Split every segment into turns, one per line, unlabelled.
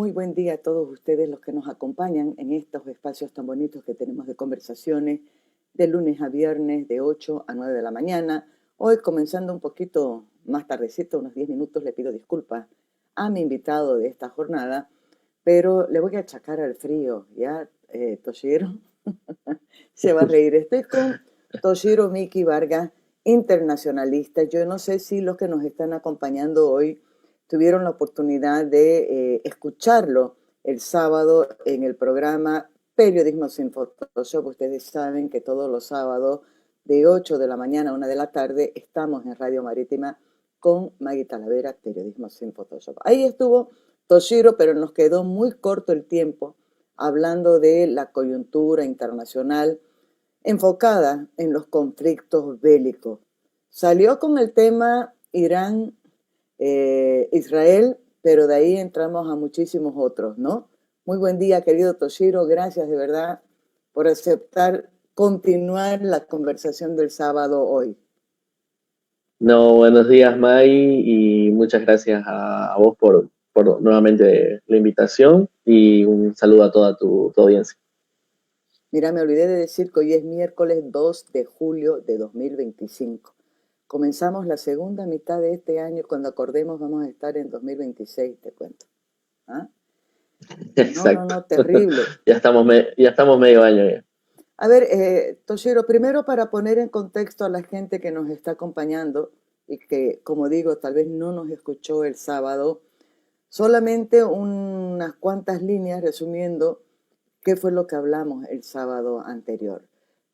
Muy buen día a todos ustedes los que nos acompañan en estos espacios tan bonitos que tenemos de conversaciones de lunes a viernes de 8 a 9 de la mañana. Hoy comenzando un poquito más tardecito, unos 10 minutos, le pido disculpas a mi invitado de esta jornada, pero le voy a achacar al frío, ¿ya, Toshiro? Se va a reír. Estoy con Toshiro Miki Vargas, internacionalista. Yo no sé si los que nos están acompañando hoy tuvieron la oportunidad de escucharlo el sábado en el programa Periodismo sin Photoshop. Ustedes saben que todos los sábados de 8 de la mañana a 1 de la tarde estamos en Radio Marítima con Maggie Talavera, Periodismo sin Photoshop. Ahí estuvo Toshiro, pero nos quedó muy corto el tiempo hablando de la coyuntura internacional enfocada en los conflictos bélicos. Salió con el tema Irán, Israel, pero de ahí entramos a muchísimos otros, ¿no? Muy buen día, querido Toshiro. Gracias de verdad por aceptar continuar la conversación del sábado hoy.
No, buenos días, May, y muchas gracias a vos por nuevamente la invitación y un saludo a toda tu audiencia.
Mira, me olvidé de decir que hoy es miércoles 2 de julio de 2025. Comenzamos la segunda mitad de este año. Cuando acordemos vamos a estar en 2026, te cuento. ¿Ah?
Exacto.
No, terrible.
Ya estamos medio año ya.
A ver, Toshiro, primero para poner en contexto a la gente que nos está acompañando y que, como digo, tal vez no nos escuchó el sábado, solamente unas cuantas líneas resumiendo qué fue lo que hablamos el sábado anterior.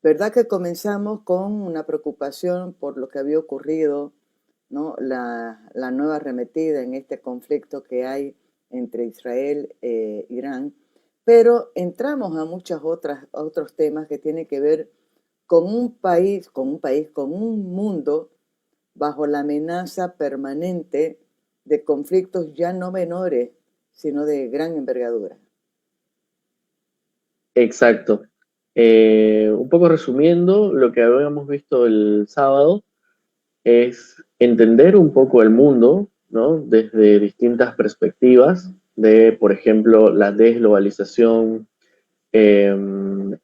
¿Verdad que comenzamos con una preocupación por lo que había ocurrido, ¿no? La nueva arremetida en este conflicto que hay entre Israel e Irán? Pero entramos a otros temas que tienen que ver con un mundo bajo la amenaza permanente de conflictos ya no menores, sino de gran envergadura.
Exacto. Un poco resumiendo, lo que habíamos visto el sábado es entender un poco el mundo, ¿no? Desde distintas perspectivas de, por ejemplo, la desglobalización, el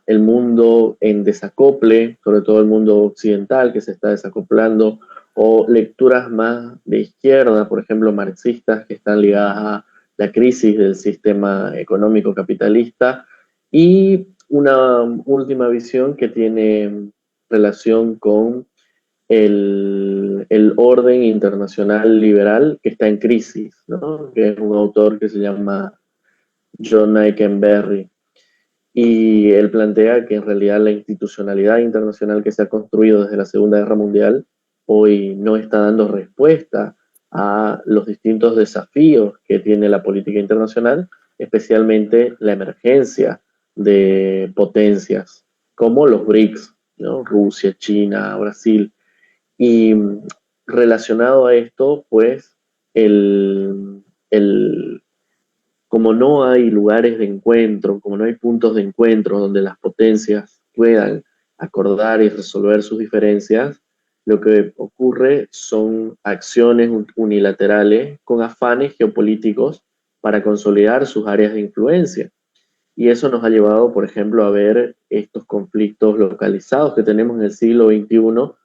mundo en desacople, sobre todo el mundo occidental que se está desacoplando, o lecturas más de izquierda, por ejemplo, marxistas, que están ligadas a la crisis del sistema económico capitalista, y una última visión que tiene relación con el orden internacional liberal que está en crisis, ¿no? Que es un autor que se llama John Aikenberry. Y él plantea que en realidad la institucionalidad internacional que se ha construido desde la Segunda Guerra Mundial hoy no está dando respuesta a los distintos desafíos que tiene la política internacional, especialmente la emergencia de potencias como los BRICS, ¿no? Rusia, China, Brasil. Y relacionado a esto, pues, el como no hay lugares de encuentro, como no hay puntos de encuentro donde las potencias puedan acordar y resolver sus diferencias, lo que ocurre son acciones unilaterales con afanes geopolíticos para consolidar sus áreas de influencia. Y eso nos ha llevado, por ejemplo, a ver estos conflictos localizados que tenemos en el siglo XXI,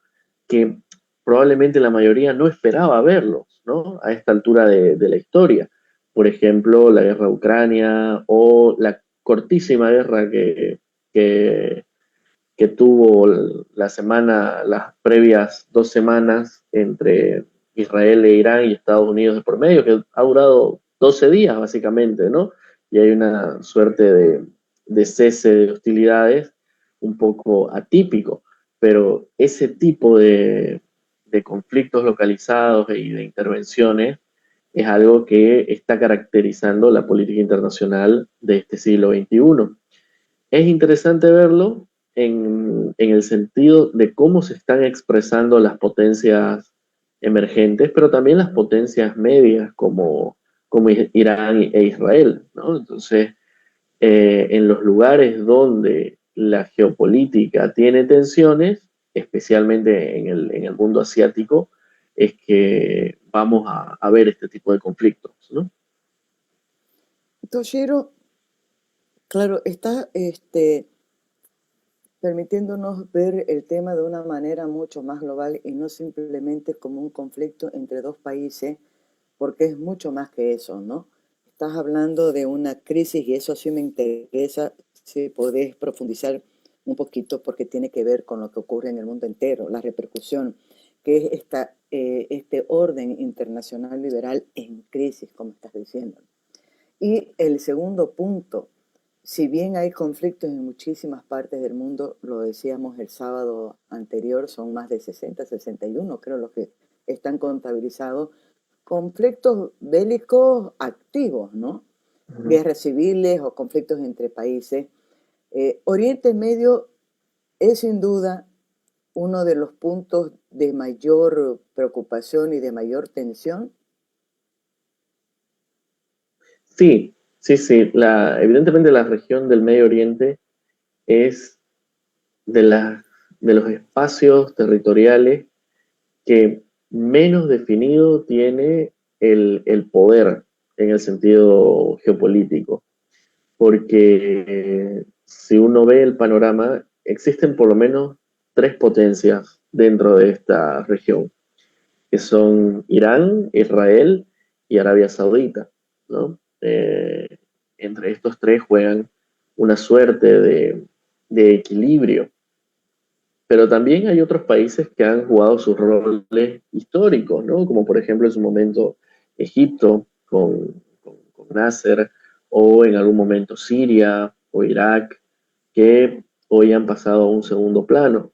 que probablemente la mayoría no esperaba verlos, ¿no? A esta altura de la historia. Por ejemplo, la guerra de Ucrania o la cortísima guerra que tuvo las previas 2 semanas entre Israel e Irán y Estados Unidos de por medio, que ha durado 12 días básicamente, ¿no? Y hay una suerte de cese de hostilidades un poco atípico, pero ese tipo de conflictos localizados y de intervenciones es algo que está caracterizando la política internacional de este siglo XXI. Es interesante verlo en el sentido de cómo se están expresando las potencias emergentes, pero también las potencias medias como Irán e Israel, ¿no? Entonces, en los lugares donde la geopolítica tiene tensiones, especialmente en el mundo asiático, es que vamos a ver este tipo de conflictos, ¿no?
Toshiro, claro, está permitiéndonos ver el tema de una manera mucho más global y no simplemente como un conflicto entre dos países, porque es mucho más que eso, ¿no? Estás hablando de una crisis y eso sí me interesa si podés profundizar un poquito porque tiene que ver con lo que ocurre en el mundo entero, la repercusión, que es este orden internacional liberal en crisis, como estás diciendo. Y el segundo punto, si bien hay conflictos en muchísimas partes del mundo, lo decíamos el sábado anterior, son más de 60, 61, creo los que están contabilizados, conflictos bélicos activos, ¿no?
Ujú.
Guerras civiles o conflictos entre países. Oriente Medio es sin duda uno de los puntos de mayor preocupación y de mayor tensión.
Sí, sí, sí. Evidentemente la región del Medio Oriente es de, de los espacios territoriales que menos definido tiene el poder en el sentido geopolítico. Porque si uno ve el panorama, existen por lo menos tres potencias dentro de esta región, que son Irán, Israel y Arabia Saudita, ¿no? Entre estos tres juegan una suerte de equilibrio, pero también hay otros países que han jugado sus roles históricos, ¿no? Como por ejemplo en su momento Egipto con Nasser, o en algún momento Siria o Irak, que hoy han pasado a un segundo plano.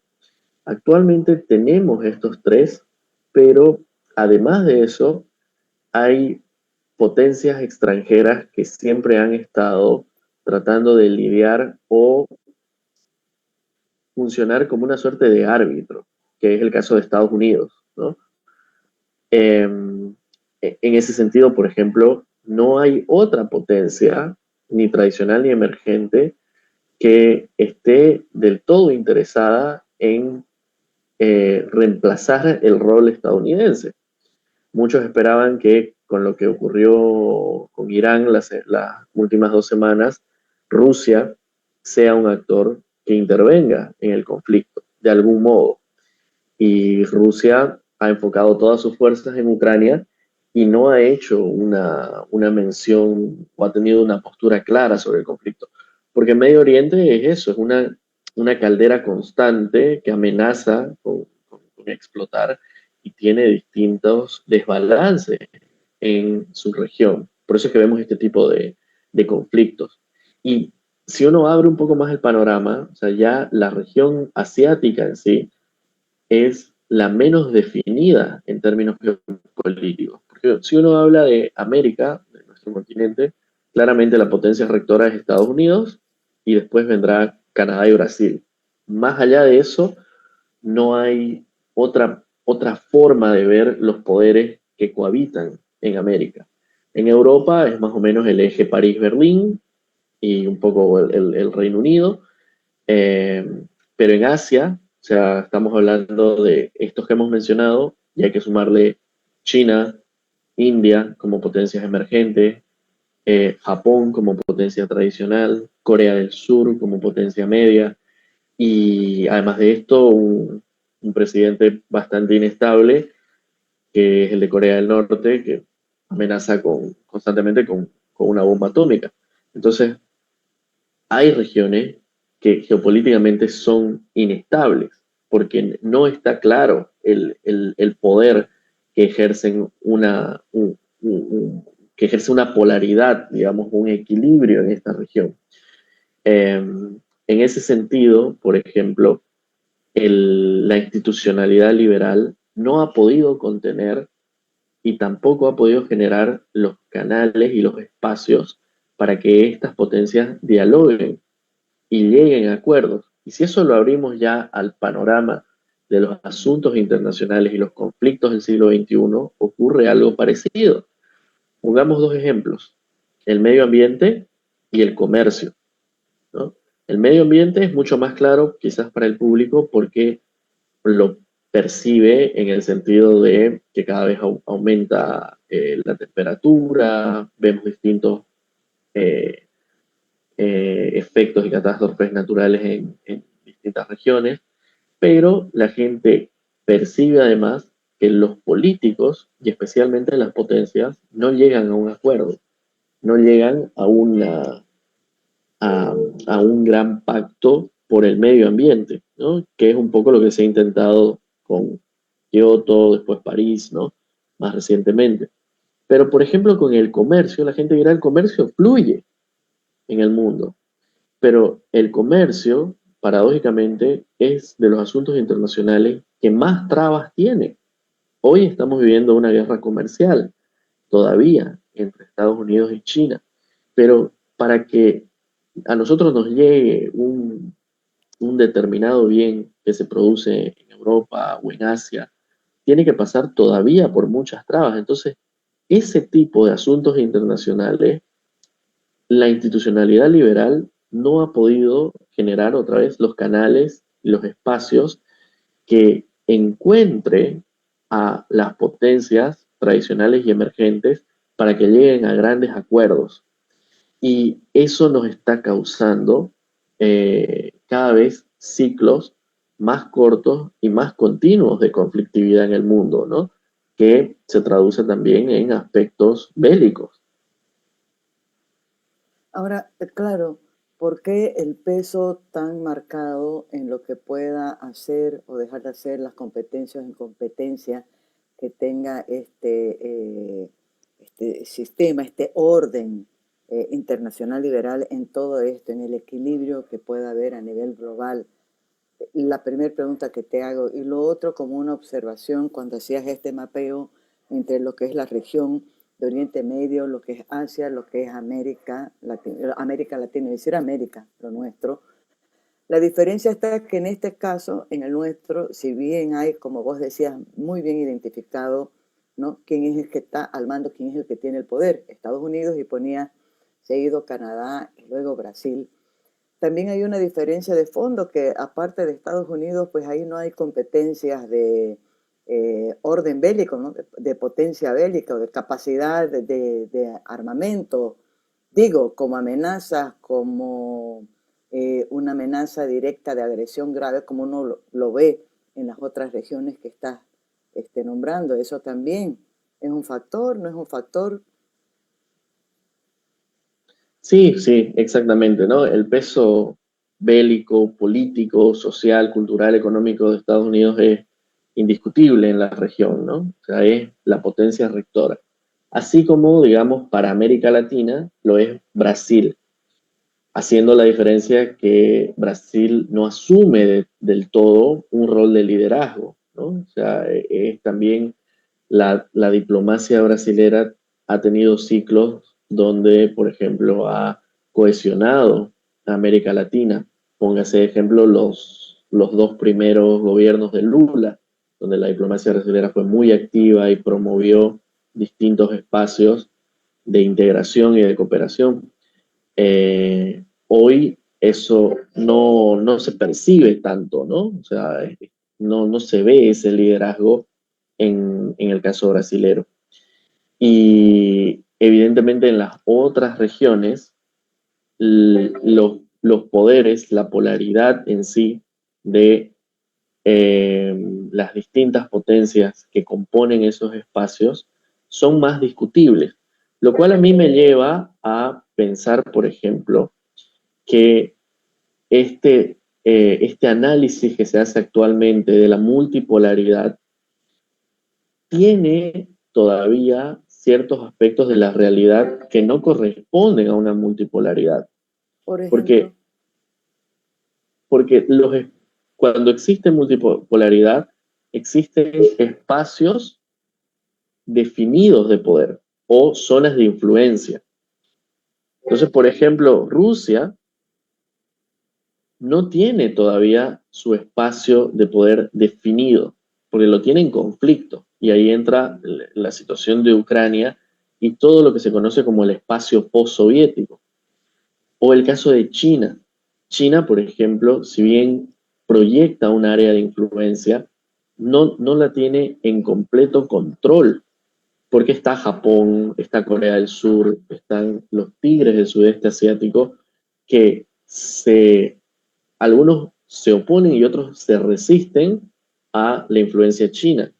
Actualmente tenemos estos tres, pero además de eso, hay potencias extranjeras que siempre han estado tratando de lidiar o funcionar como una suerte de árbitro, que es el caso de Estados Unidos, ¿no? En ese sentido, por ejemplo, no hay otra potencia, ni tradicional ni emergente, que esté del todo interesada en reemplazar el rol estadounidense. Muchos esperaban que con lo que ocurrió con Irán las últimas 2 semanas, Rusia sea un actor que intervenga en el conflicto de algún modo. Y Rusia ha enfocado todas sus fuerzas en Ucrania y no ha hecho una mención o ha tenido una postura clara sobre el conflicto. Porque Medio Oriente es eso, es una caldera constante que amenaza con explotar y tiene distintos desbalances en su región. Por eso es que vemos este tipo de conflictos. Y si uno abre un poco más el panorama, o sea, ya la región asiática en sí es la menos definida en términos geopolíticos. Porque si uno habla de América, de nuestro continente, claramente la potencia rectora es Estados Unidos y después vendrá Canadá y Brasil. Más allá de eso, no hay otra forma de ver los poderes que cohabitan en América. En Europa es más o menos el eje París-Berlín y un poco el Reino Unido, eh, pero en Asia, o sea, estamos hablando de estos que hemos mencionado, y hay que sumarle China, India como potencias emergentes, Japón como potencia tradicional, Corea del Sur como potencia media, y además de esto, un presidente bastante inestable, que es el de Corea del Norte, que amenaza constantemente con una bomba atómica. Entonces, hay regiones que geopolíticamente son inestables, porque no está claro el poder que ejercen que ejerce una polaridad, digamos, un equilibrio en esta región. En ese sentido, por ejemplo, la institucionalidad liberal no ha podido contener y tampoco ha podido generar los canales y los espacios para que estas potencias dialoguen y lleguen a acuerdos. Y si eso lo abrimos ya al panorama de los asuntos internacionales y los conflictos del siglo XXI, ocurre algo parecido. Pongamos dos ejemplos, el medio ambiente y el comercio, ¿no? El medio ambiente es mucho más claro quizás para el público porque lo percibe en el sentido de que cada vez aumenta la temperatura, vemos distintos eh, efectos y catástrofes naturales en distintas regiones, pero la gente percibe además que los políticos, y especialmente las potencias, no llegan a un acuerdo, no llegan a, a un gran pacto por el medio ambiente, ¿no? Que es un poco lo que se ha intentado con Kioto, después París, ¿no? Más recientemente. Pero, por ejemplo, con el comercio, la gente dirá, el comercio fluye en el mundo, pero el comercio, paradójicamente, es de los asuntos internacionales que más trabas tiene. Hoy estamos viviendo una guerra comercial todavía entre Estados Unidos y China, pero para que a nosotros nos llegue un determinado bien que se produce en Europa o en Asia, tiene que pasar todavía por muchas trabas. Entonces, ese tipo de asuntos internacionales, la institucionalidad liberal no ha podido generar otra vez los canales y los espacios que encuentre a las potencias tradicionales y emergentes para que lleguen a grandes acuerdos. Y eso nos está causando cada vez ciclos más cortos y más continuos de conflictividad en el mundo, ¿no? Que se traduce también en aspectos bélicos.
Ahora, claro, ¿por qué el peso tan marcado en lo que pueda hacer o dejar de hacer las competencias o incompetencias que tenga este sistema, este orden internacional liberal en todo esto, en el equilibrio que pueda haber a nivel global? La primera pregunta que te hago, y lo otro como una observación cuando hacías este mapeo entre lo que es la región de Oriente Medio, lo que es Asia, lo que es América Latina, es decir, América, lo nuestro. La diferencia está que en este caso, en el nuestro, si bien hay, como vos decías, muy bien identificado, ¿no? Quién es el que está al mando, quién es el que tiene el poder, Estados Unidos, y ponía seguido Canadá y luego Brasil. También hay una diferencia de fondo que aparte de Estados Unidos, pues ahí no hay competencias de orden bélico, ¿no? De potencia bélica o de capacidad de armamento, digo, como amenazas, como una amenaza directa de agresión grave, como uno lo ve en las otras regiones que estás nombrando. Eso también es un factor, no es un factor.
Sí, sí, exactamente, ¿no? El peso bélico, político, social, cultural, económico de Estados Unidos es indiscutible en la región, ¿no? O sea, es la potencia rectora. Así como, digamos, para América Latina lo es Brasil, haciendo la diferencia que Brasil no asume del todo un rol de liderazgo, ¿no? O sea, es también la diplomacia brasilera ha tenido ciclos donde, por ejemplo, ha cohesionado a América Latina. Póngase de ejemplo los dos primeros gobiernos de Lula, donde la diplomacia brasilera fue muy activa y promovió distintos espacios de integración y de cooperación. Hoy eso no se percibe tanto, ¿no? O sea, no se ve ese liderazgo en el caso brasilero. Y evidentemente en las otras regiones, los poderes, la polaridad en sí de las distintas potencias que componen esos espacios son más discutibles, lo cual a mí me lleva a pensar, por ejemplo, que este análisis que se hace actualmente de la multipolaridad tiene todavía ciertos aspectos de la realidad que no corresponden a una multipolaridad.
Por ejemplo,
Porque, porque cuando existe multipolaridad, existen espacios definidos de poder o zonas de influencia. Entonces, por ejemplo, Rusia no tiene todavía su espacio de poder definido, porque lo tiene en conflicto. Y ahí entra la situación de Ucrania y todo lo que se conoce como el espacio postsoviético. O el caso de China. China, por ejemplo, si bien proyecta un área de influencia, no la tiene en completo control. porque está Japón, está Corea del Sur, están los tigres del sudeste asiático, que algunos se oponen y otros se resisten a la influencia china.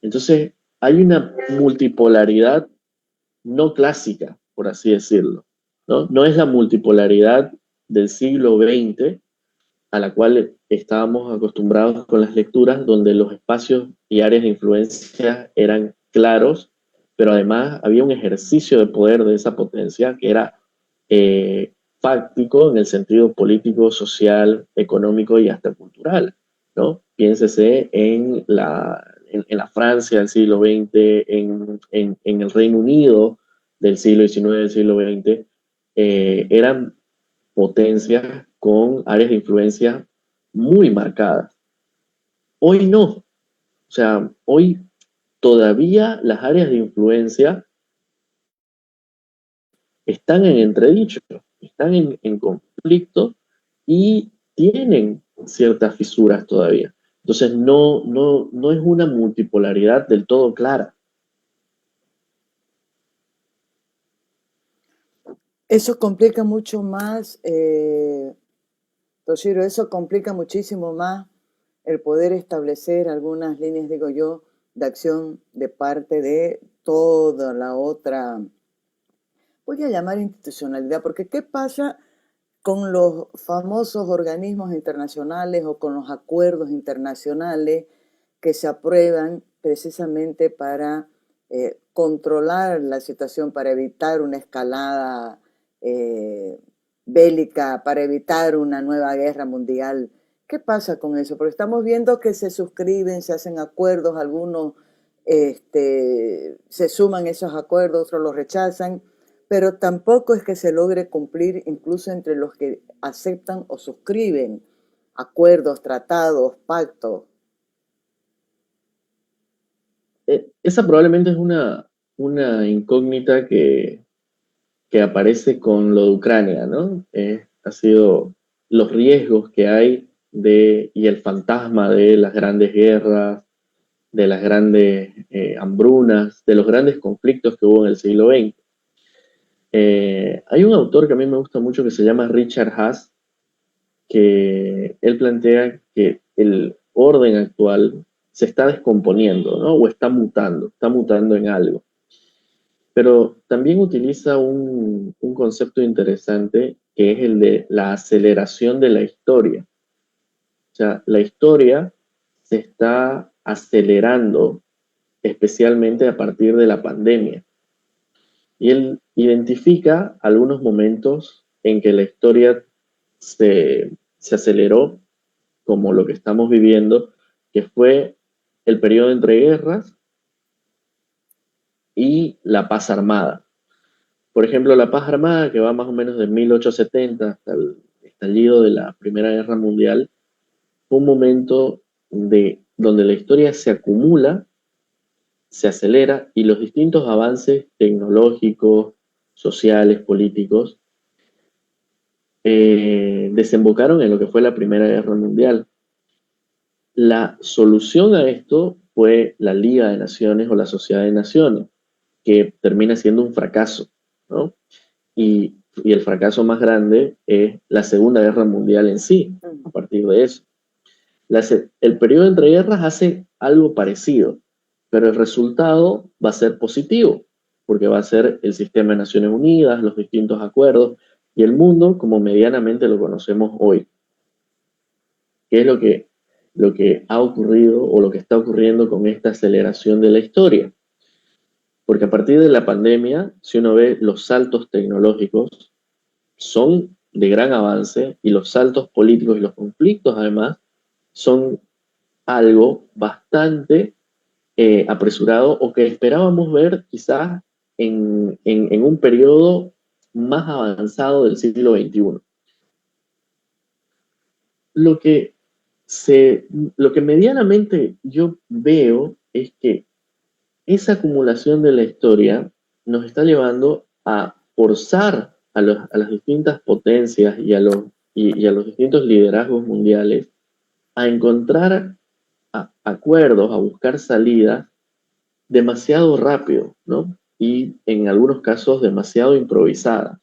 Entonces, hay una multipolaridad no clásica, por así decirlo, ¿no? No es la multipolaridad del siglo XX a la cual estábamos acostumbrados con las lecturas, donde los espacios y áreas de influencia eran claros, pero además había un ejercicio de poder de esa potencia que era fáctico en el sentido político, social, económico y hasta cultural, ¿no? Piénsese en la Francia del siglo XX, en el Reino Unido del siglo XIX, del siglo XX, eran potencias con áreas de influencia muy marcadas. Hoy no, o sea, hoy todavía las áreas de influencia están en entredicho, están en conflicto y tienen ciertas fisuras todavía. Entonces no es una multipolaridad del todo clara.
Eso complica mucho más, Toshiro, eso complica muchísimo más el poder establecer algunas líneas, digo yo, de acción de parte de toda la otra, voy a llamar institucionalidad, porque ¿qué pasa con los famosos organismos internacionales o con los acuerdos internacionales que se aprueban precisamente para controlar la situación, para evitar una escalada bélica, para evitar una nueva guerra mundial? ¿Qué pasa con eso? Porque estamos viendo que se suscriben, se hacen acuerdos, algunos se suman esos acuerdos, otros los rechazan, pero tampoco es que se logre cumplir incluso entre los que aceptan o suscriben acuerdos, tratados, pactos.
Esa probablemente es una incógnita que aparece con lo de Ucrania, ¿no? Ha sido los riesgos que hay y el fantasma de las grandes guerras, de las grandes hambrunas, de los grandes conflictos que hubo en el siglo XX. Hay un autor que a mí me gusta mucho que se llama Richard Haas, que él plantea que el orden actual se está descomponiendo, ¿no? O está mutando en algo. Pero también utiliza un concepto interesante que es el de la aceleración de la historia. O sea, la historia se está acelerando especialmente a partir de la pandemia. Y él identifica algunos momentos en que la historia se aceleró, como lo que estamos viviendo, que fue el periodo entre guerras y la paz armada. Por ejemplo, la paz armada, que va más o menos de 1870 hasta el estallido de la Primera Guerra Mundial, fue un momento donde la historia se acumula, se acelera y los distintos avances tecnológicos, sociales, políticos, desembocaron en lo que fue la Primera Guerra Mundial. La solución a esto fue la Liga de Naciones o la Sociedad de Naciones, que termina siendo un fracaso, ¿no? Y el fracaso más grande es la Segunda Guerra Mundial en sí, a partir de eso. El periodo entre guerras hace algo parecido, pero el resultado va a ser positivo, porque va a ser el sistema de Naciones Unidas, los distintos acuerdos y el mundo como medianamente lo conocemos hoy. ¿Qué es lo que ha ocurrido o lo que está ocurriendo con esta aceleración de la historia? Porque a partir de la pandemia, si uno ve los saltos tecnológicos, son de gran avance y los saltos políticos y los conflictos además son algo bastante apresurado o que esperábamos ver quizás en un periodo más avanzado del siglo XXI. Lo que, lo que medianamente yo veo es que esa acumulación de la historia nos está llevando a forzar a las distintas potencias y a los distintos liderazgos mundiales a encontrar acuerdos, a buscar salidas demasiado rápido, ¿no? Y en algunos casos demasiado improvisada.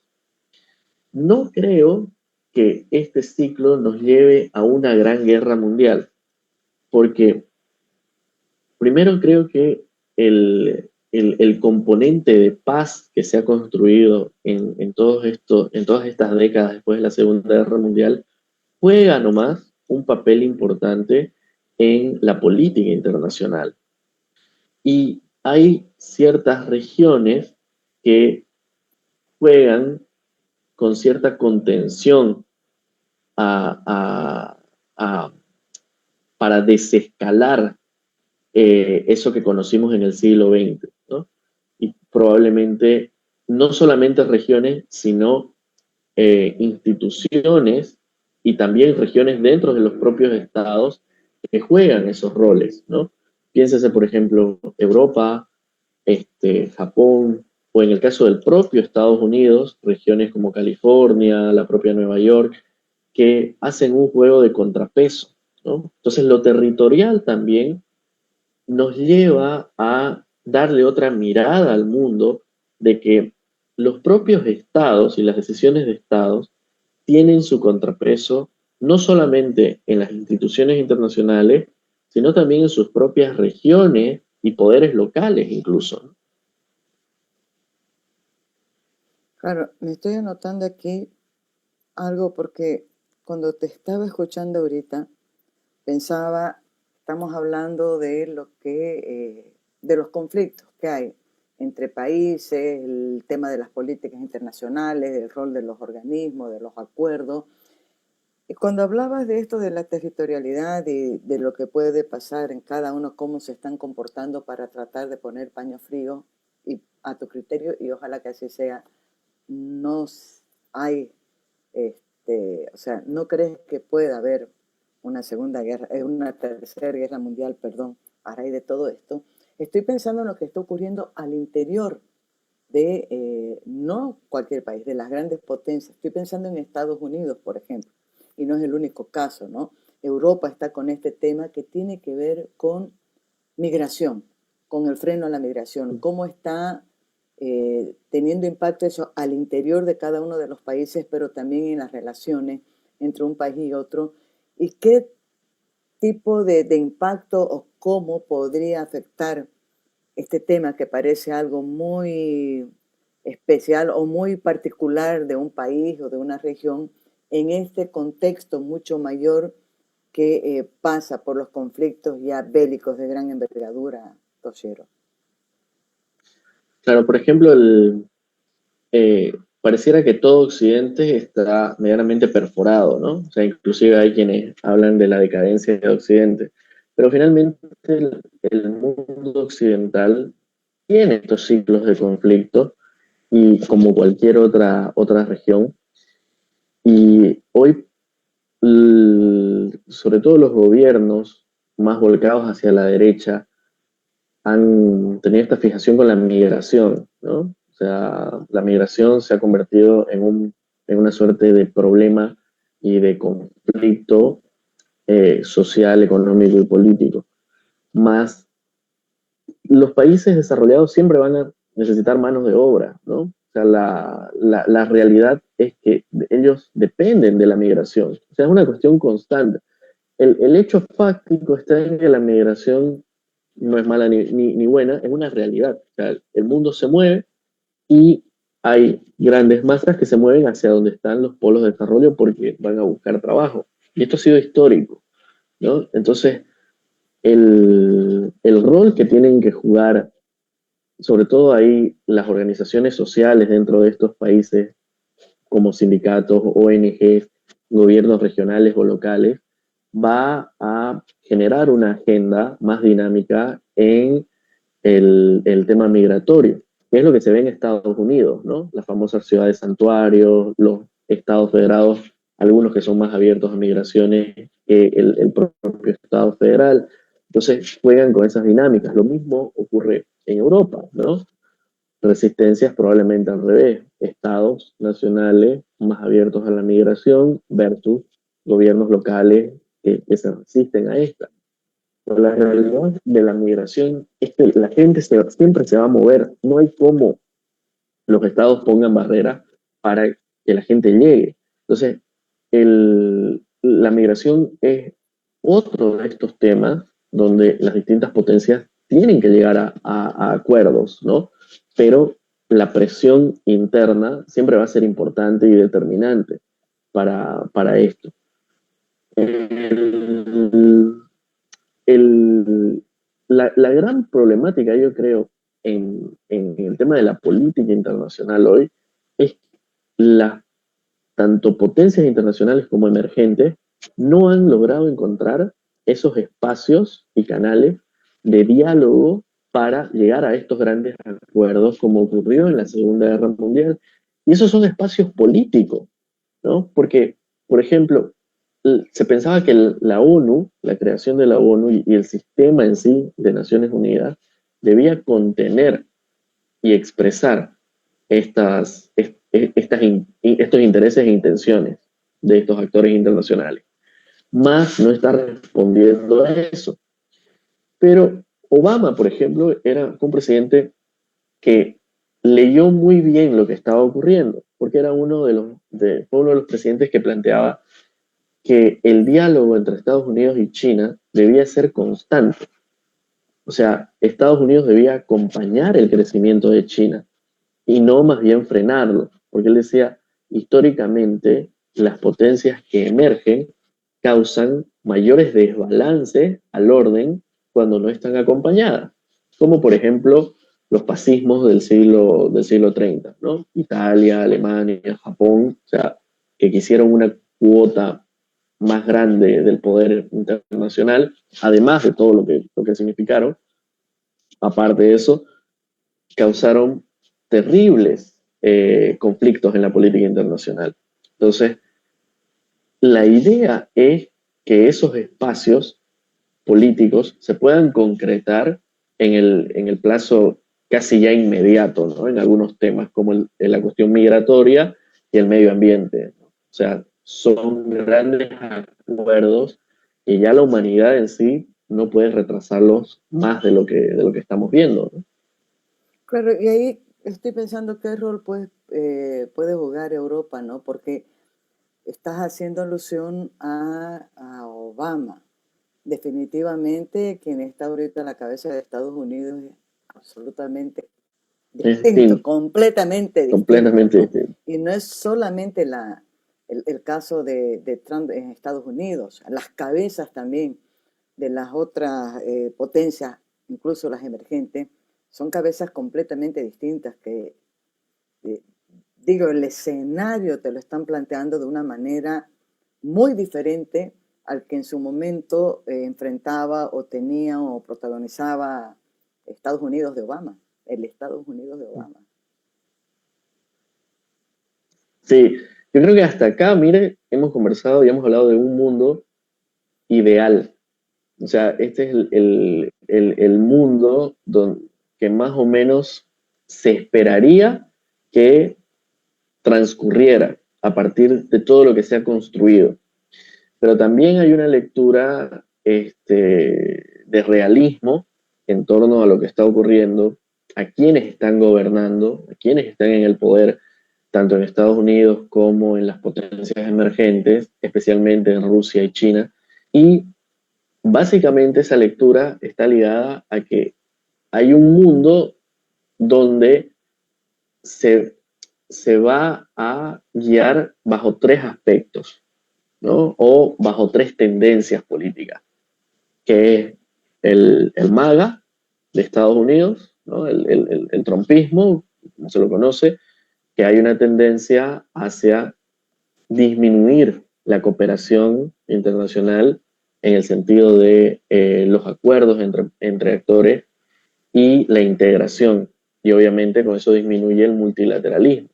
No creo que este ciclo nos lleve a una gran guerra mundial, porque primero creo que el componente de paz que se ha construido en todas estas décadas después de la Segunda Guerra Mundial juega nomás un papel importante en la política internacional. Y hay ciertas regiones que juegan con cierta contención a, a, a, para desescalar eso que conocimos en el siglo XX, ¿no? Y probablemente no solamente regiones, sino instituciones y también regiones dentro de los propios estados que juegan esos roles, ¿no? Piénsese, por ejemplo, Europa, Japón, o en el caso del propio Estados Unidos, regiones como California, la propia Nueva York, que hacen un juego de contrapeso, ¿no? Entonces lo territorial también nos lleva a darle otra mirada al mundo de que los propios estados y las decisiones de estados tienen su contrapeso no solamente en las instituciones internacionales, sino también en sus propias regiones y poderes locales incluso.
Claro, me estoy anotando aquí algo porque cuando te estaba escuchando ahorita, pensaba, estamos hablando de lo que, de los conflictos que hay entre países, el tema de las políticas internacionales, el rol de los organismos, de los acuerdos. Y cuando hablabas de esto de la territorialidad y de lo que puede pasar en cada uno, cómo se están comportando para tratar de poner paño frío y a tu criterio, y ojalá que así sea, no hay, o sea, no crees que pueda haber una segunda guerra, una tercera guerra mundial, perdón, a raíz de todo esto. Estoy pensando en lo que está ocurriendo al interior de, no cualquier país, de las grandes potencias. Estoy pensando en Estados Unidos, por ejemplo, y no es el único caso, ¿no? Europa está con este tema que tiene que ver con migración, con el freno a la migración, cómo está teniendo impacto eso al interior de cada uno de los países, pero también en las relaciones entre un país y otro, y qué tipo de impacto o cómo podría afectar este tema que parece algo muy especial o muy particular de un país o de una región en este contexto mucho mayor que pasa por los conflictos ya bélicos de gran envergadura, Toshiro.
Claro, por ejemplo, pareciera que todo Occidente está medianamente perforado, ¿no? O sea, inclusive hay quienes hablan de la decadencia de Occidente, pero finalmente el mundo occidental tiene estos ciclos de conflicto y como cualquier otra región. Y hoy, sobre todo los gobiernos más volcados hacia la derecha, han tenido esta fijación con la migración, ¿no? O sea, la migración se ha convertido en una suerte de problema y de conflicto social, económico y político. Más los países desarrollados siempre van a necesitar manos de obra, ¿no? O sea, la realidad es que ellos dependen de la migración. O sea, es una cuestión constante. El hecho fáctico está en que la migración no es mala ni buena, es una realidad. O sea, el mundo se mueve y hay grandes masas que se mueven hacia donde están los polos de desarrollo porque van a buscar trabajo. Y esto ha sido histórico, ¿no? Entonces, el rol que tienen que jugar, sobre todo ahí las organizaciones sociales dentro de estos países, como sindicatos, ONGs, gobiernos regionales o locales, va a generar una agenda más dinámica en el tema migratorio, que es lo que se ve en Estados Unidos, ¿no? Las famosas ciudades santuarios, los estados federados, algunos que son más abiertos a migraciones que el propio Estado federal. Entonces juegan con esas dinámicas. Lo mismo ocurre en Europa, ¿no? Resistencias probablemente al revés, estados nacionales más abiertos a la migración versus gobiernos locales que se resisten a esta. La realidad de la migración es que la gente siempre se va a mover. No hay cómo los estados pongan barreras para que la gente llegue. Entonces, la migración es otro de estos temas donde las distintas potencias tienen que llegar a acuerdos, ¿no? Pero la presión interna siempre va a ser importante y determinante para esto. El, la gran problemática, yo creo, en el tema de la política internacional hoy es que las tanto potencias internacionales como emergentes no han logrado encontrar esos espacios y canales de diálogo para llegar a estos grandes acuerdos como ocurrió en la Segunda Guerra Mundial. Y esos son espacios políticos, ¿no? Porque, por ejemplo, se pensaba que la ONU, la creación de la ONU y el sistema en sí de Naciones Unidas debía contener y expresar estos intereses e intenciones de estos actores internacionales. Más no está respondiendo a eso. Pero Obama, por ejemplo, fue un presidente que leyó muy bien lo que estaba ocurriendo, porque era fue uno de los presidentes que planteaba que el diálogo entre Estados Unidos y China debía ser constante. O sea, Estados Unidos debía acompañar el crecimiento de China y no más bien frenarlo, porque él decía, históricamente las potencias que emergen causan mayores desbalances al orden cuando no están acompañadas, como por ejemplo los fascismos del siglo 30, ¿no? Italia, Alemania, Japón, o sea, que quisieron una cuota más grande del poder internacional, además de todo lo que significaron, aparte de eso, causaron terribles conflictos en la política internacional. Entonces, la idea es que esos espacios políticos se puedan concretar en el plazo casi ya inmediato, ¿no? En algunos temas, como la cuestión migratoria y el medio ambiente, ¿no? O sea, son grandes acuerdos y ya la humanidad en sí no puede retrasarlos más de lo que estamos viendo, ¿no?
Claro, y ahí estoy pensando qué rol puede jugar Europa, ¿no? Porque estás haciendo alusión a Obama. Definitivamente quien está ahorita a la cabeza de Estados Unidos es absolutamente
Es
distinto,
distinto,
completamente distinto,
completamente
¿no?
distinto.
Y no es solamente el caso de Trump en Estados Unidos, las cabezas también de las otras potencias, incluso las emergentes, son cabezas completamente distintas que, eh, digo, el escenario te lo están planteando de una manera muy diferente al que en su momento enfrentaba o tenía o protagonizaba Estados Unidos de Obama, el Estados Unidos de Obama.
Sí, yo creo que hasta acá, mire, hemos conversado y hemos hablado de un mundo ideal. O sea, este es el mundo que más o menos se esperaría que transcurriera a partir de todo lo que se ha construido. Pero también hay una lectura de realismo en torno a lo que está ocurriendo, a quienes están gobernando, a quienes están en el poder, tanto en Estados Unidos como en las potencias emergentes, especialmente en Rusia y China. Y básicamente esa lectura está ligada a que hay un mundo donde se, se va a guiar bajo tres aspectos, ¿no? O bajo tres tendencias políticas, que es el MAGA de Estados Unidos, ¿no? El trumpismo, como se lo conoce, que hay una tendencia hacia disminuir la cooperación internacional en el sentido de los acuerdos entre actores y la integración. Y obviamente con eso disminuye el multilateralismo.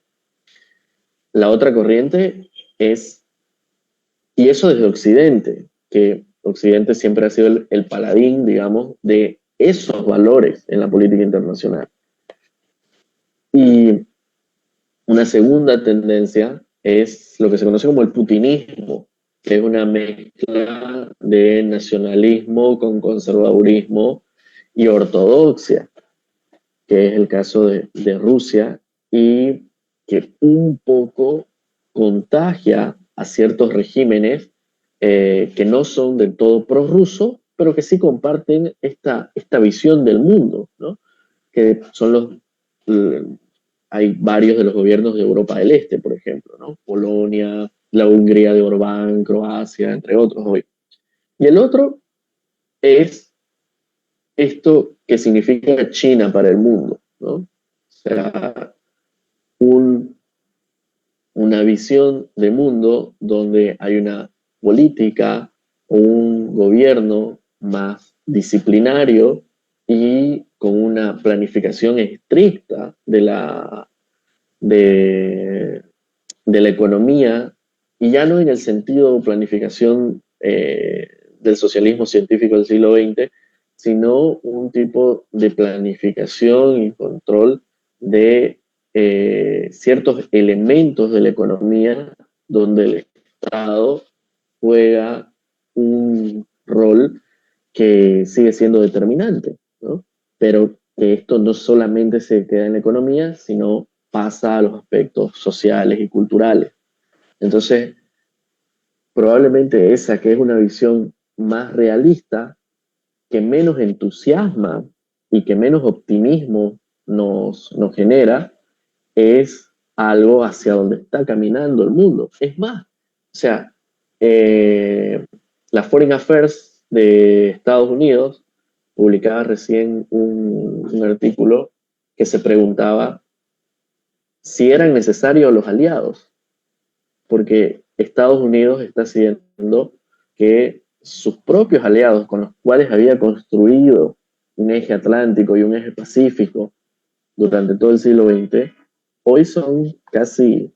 La otra corriente es, y eso desde Occidente, que Occidente siempre ha sido el paladín, digamos, de esos valores en la política internacional. Y una segunda tendencia es lo que se conoce como el putinismo, que es una mezcla de nacionalismo con conservadurismo y ortodoxia, que es el caso de Rusia, y que un poco contagia a ciertos regímenes que no son del todo prorrusos, pero que sí comparten esta visión del mundo, ¿no? Que son hay varios de los gobiernos de Europa del Este, por ejemplo, ¿no? Polonia, la Hungría de Orbán, Croacia, entre otros hoy. Y el otro es esto que significa China para el mundo, ¿no? O sea, un, una visión de mundo donde hay una política o un gobierno más disciplinario y con una planificación estricta de, de la economía, y ya no en el sentido de planificación del socialismo científico del siglo XX, sino un tipo de planificación y control de ciertos elementos de la economía donde el Estado juega un rol que sigue siendo determinante, ¿no? Pero que esto no solamente se queda en la economía, sino pasa a los aspectos sociales y culturales. Entonces, probablemente esa que es una visión más realista, que menos entusiasma y que menos optimismo nos genera, es algo hacia donde está caminando el mundo. Es más, o sea, la Foreign Affairs de Estados Unidos publicaba recién un artículo que se preguntaba si eran necesarios los aliados, porque Estados Unidos está haciendo que sus propios aliados con los cuales había construido un eje atlántico y un eje pacífico durante todo el siglo XX, hoy son casi,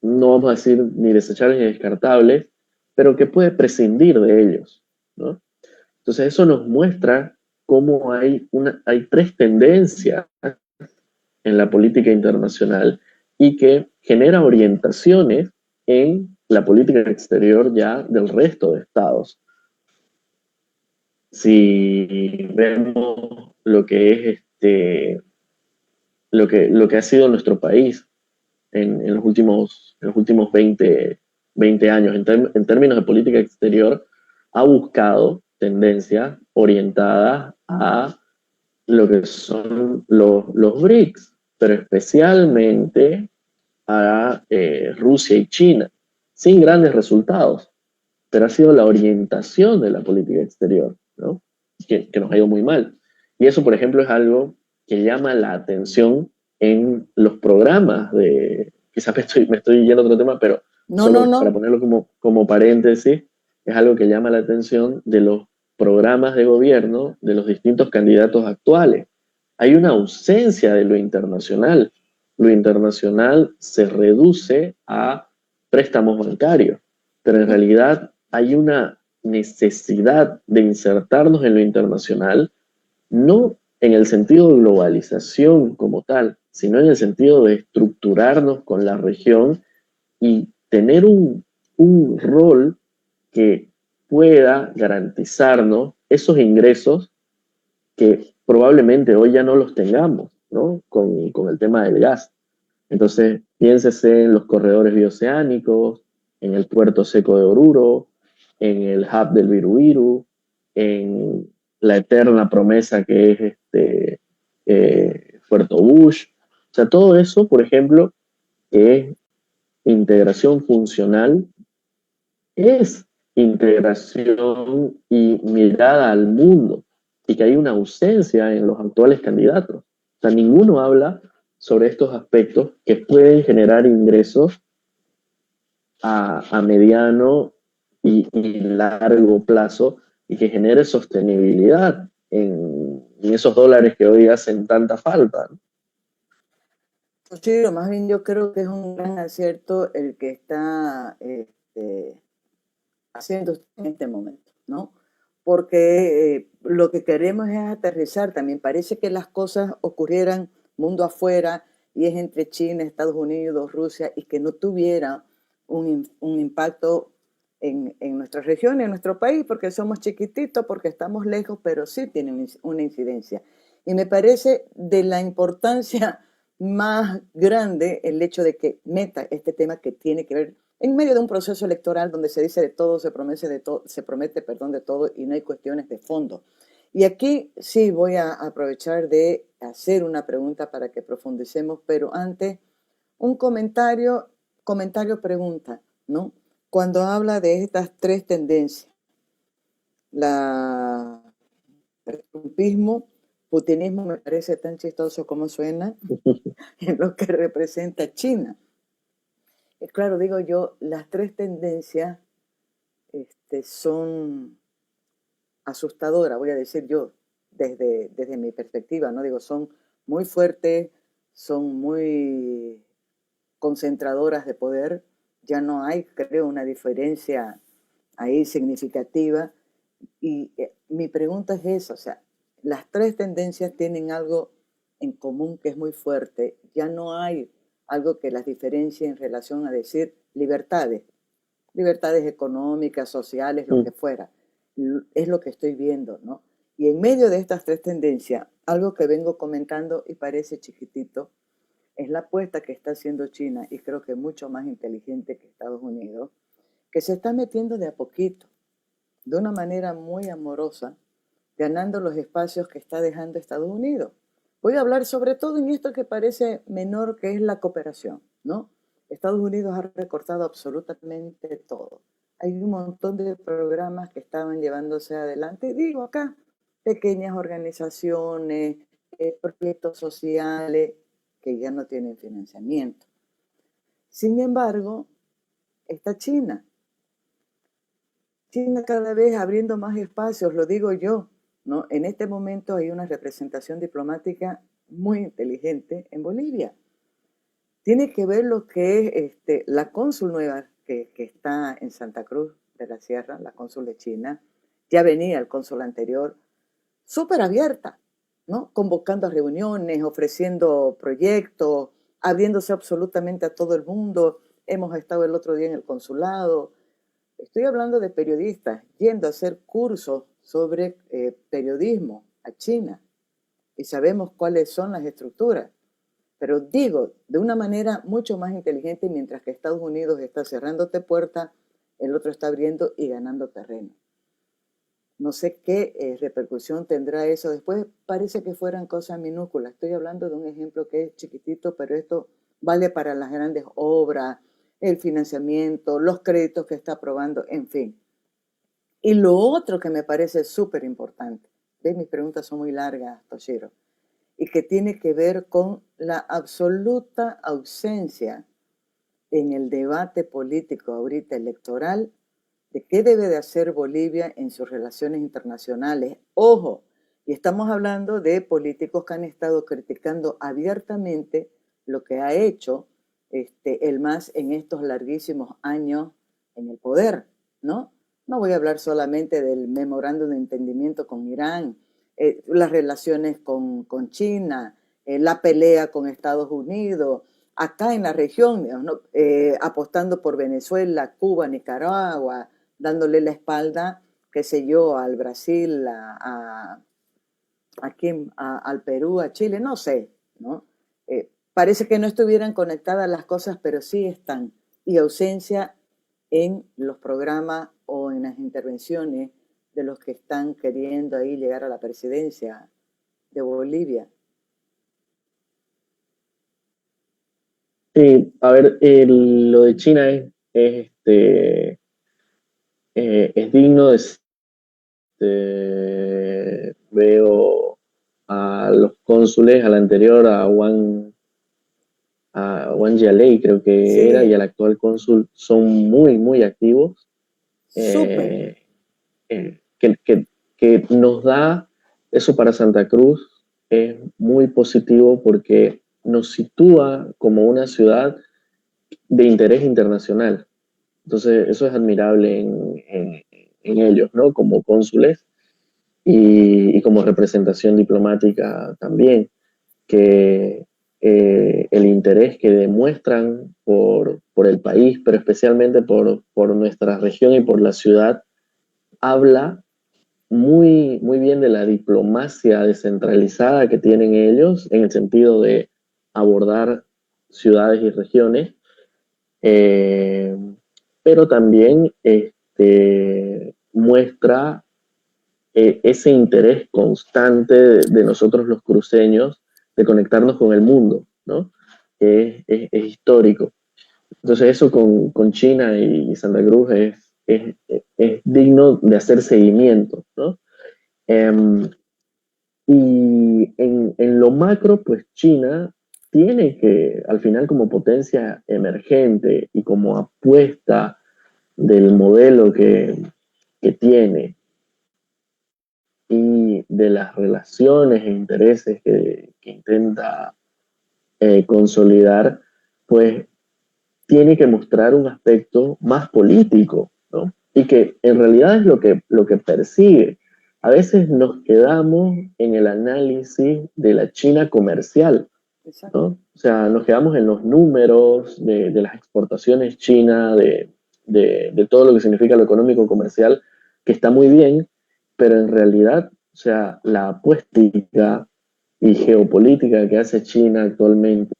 no vamos a decir ni desechables ni descartables, pero que puede prescindir de ellos, ¿no? Entonces eso nos muestra cómo hay tres tendencias en la política internacional y que genera orientaciones en la política exterior ya del resto de estados. Si vemos lo que es lo que ha sido nuestro país en los últimos 20 años, en términos de política exterior, ha buscado tendencias orientadas a lo que son los BRICS, pero especialmente a Rusia y China, sin grandes resultados, pero ha sido la orientación de la política exterior, ¿no? Que nos ha ido muy mal. Y eso, por ejemplo, es algo que llama la atención en los programas de, quizás me estoy yendo a otro tema, pero
No, no,
solo para
no.
ponerlo como paréntesis, es algo que llama la atención de los programas de gobierno de los distintos candidatos actuales. Hay una ausencia de lo internacional. Lo internacional se reduce a préstamos bancarios, pero en realidad hay una necesidad de insertarnos en lo internacional, no en el sentido de globalización como tal, sino en el sentido de estructurarnos con la región y tener un rol que pueda garantizarnos esos ingresos que probablemente hoy ya no los tengamos, ¿no? Con el tema del gas. Entonces, piénsese en los corredores bioceánicos, en el puerto seco de Oruro, en el hub del Virubiru, en la eterna promesa que es Puerto Bush. O sea, todo eso, por ejemplo, que es integración funcional, es integración y mirada al mundo, y que hay una ausencia en los actuales candidatos. O sea, ninguno habla sobre estos aspectos que pueden generar ingresos a mediano y largo plazo y que genere sostenibilidad en esos dólares que hoy hacen tanta falta, ¿no?
Sí, lo más bien yo creo que es un gran acierto el que está haciendo usted en este momento, ¿no? Porque lo que queremos es aterrizar también. Parece que las cosas ocurrieran mundo afuera y es entre China, Estados Unidos, Rusia y que no tuviera un impacto en nuestra región, en nuestro país, porque somos chiquititos, porque estamos lejos, pero sí tienen una incidencia. Y me parece de la importancia más grande el hecho de que meta este tema que tiene que ver en medio de un proceso electoral donde se dice de todo, se promete de todo y no hay cuestiones de fondo. Y aquí sí voy a aprovechar de hacer una pregunta para que profundicemos, pero antes un comentario pregunta, ¿no? Cuando habla de estas tres tendencias, el trumpismo, putinismo me parece tan chistoso como suena, en lo que representa China. Y claro, digo yo, las tres tendencias son asustadoras, voy a decir yo, desde mi perspectiva, ¿no? Digo, son muy fuertes, son muy concentradoras de poder, ya no hay, creo, una diferencia ahí significativa. Y mi pregunta es esa, o sea, las tres tendencias tienen algo en común que es muy fuerte, ya no hay algo que las diferencie en relación a decir libertades económicas, sociales, lo que fuera. Es lo que estoy viendo, ¿no? Y en medio de estas tres tendencias, algo que vengo comentando y parece chiquitito, es la apuesta que está haciendo China, y creo que mucho más inteligente que Estados Unidos, que se está metiendo de a poquito, de una manera muy amorosa, ganando los espacios que está dejando Estados Unidos. Voy a hablar sobre todo en esto que parece menor, que es la cooperación, ¿no? Estados Unidos ha recortado absolutamente todo. Hay un montón de programas que estaban llevándose adelante, digo acá, pequeñas organizaciones, proyectos sociales que ya no tienen financiamiento. Sin embargo, está China. China cada vez abriendo más espacios, lo digo yo, ¿no? En este momento hay una representación diplomática muy inteligente en Bolivia. Tiene que ver lo que es la cónsul nueva que está en Santa Cruz de la Sierra, la cónsul de China. Ya venía el cónsul anterior, súper abierta, ¿no? Convocando a reuniones, ofreciendo proyectos, abriéndose absolutamente a todo el mundo. Hemos estado el otro día en el consulado. Estoy hablando de periodistas yendo a hacer cursos sobre periodismo a China y sabemos cuáles son las estructuras. Pero digo, de una manera mucho más inteligente, mientras que Estados Unidos está cerrándote puertas, el otro está abriendo y ganando terreno. No sé qué repercusión tendrá eso después. Parece que fueran cosas minúsculas. Estoy hablando de un ejemplo que es chiquitito, pero esto vale para las grandes obras, el financiamiento, los créditos que está aprobando, en fin. Y lo otro que me parece súper importante, mis preguntas son muy largas, Toshiro, y que tiene que ver con la absoluta ausencia en el debate político ahorita electoral de qué debe de hacer Bolivia en sus relaciones internacionales. Ojo, y estamos hablando de políticos que han estado criticando abiertamente lo que ha hecho el MAS en estos larguísimos años en el poder, ¿no? No voy a hablar solamente del memorándum de entendimiento con Irán, las relaciones con China, la pelea con Estados Unidos, acá en la región, ¿no? Apostando por Venezuela, Cuba, Nicaragua, dándole la espalda, qué sé yo, al Brasil, al Perú, a Chile, no sé, ¿no? Parece que no estuvieran conectadas las cosas, pero sí están. Y ausencia en los programas o en las intervenciones de los que están queriendo ahí llegar a la presidencia de Bolivia.
Sí, a ver, lo de China es digno veo a los cónsules, al anterior, a Wang Jialei, creo que
sí,
era, y al actual cónsul, son muy, muy activos.
Súper.
Que nos da eso para Santa Cruz, es muy positivo porque nos sitúa como una ciudad de interés internacional. Entonces, eso es admirable en ellos, ¿no? Como cónsules y como representación diplomática también, que el interés que demuestran por el país, pero especialmente por nuestra región y por la ciudad, habla muy bien de la diplomacia descentralizada que tienen ellos en el sentido de abordar ciudades y regiones, eh, pero también muestra ese interés constante de nosotros los cruceños de conectarnos con el mundo, ¿no? Es histórico. Entonces eso con China y Santa Cruz es digno de hacer seguimiento, ¿no? Um, y en lo macro, pues China tiene que, al final como potencia emergente y como apuesta del modelo que tiene y de las relaciones e intereses que intenta consolidar, pues tiene que mostrar un aspecto más político, ¿no? Y que en realidad es lo que persigue. A veces nos quedamos en el análisis de la China comercial, ¿no? O sea, nos quedamos en los números de las exportaciones chinas, de todo lo que significa lo económico comercial, que está muy bien, pero en realidad, o sea, la apuesta y geopolítica que hace China actualmente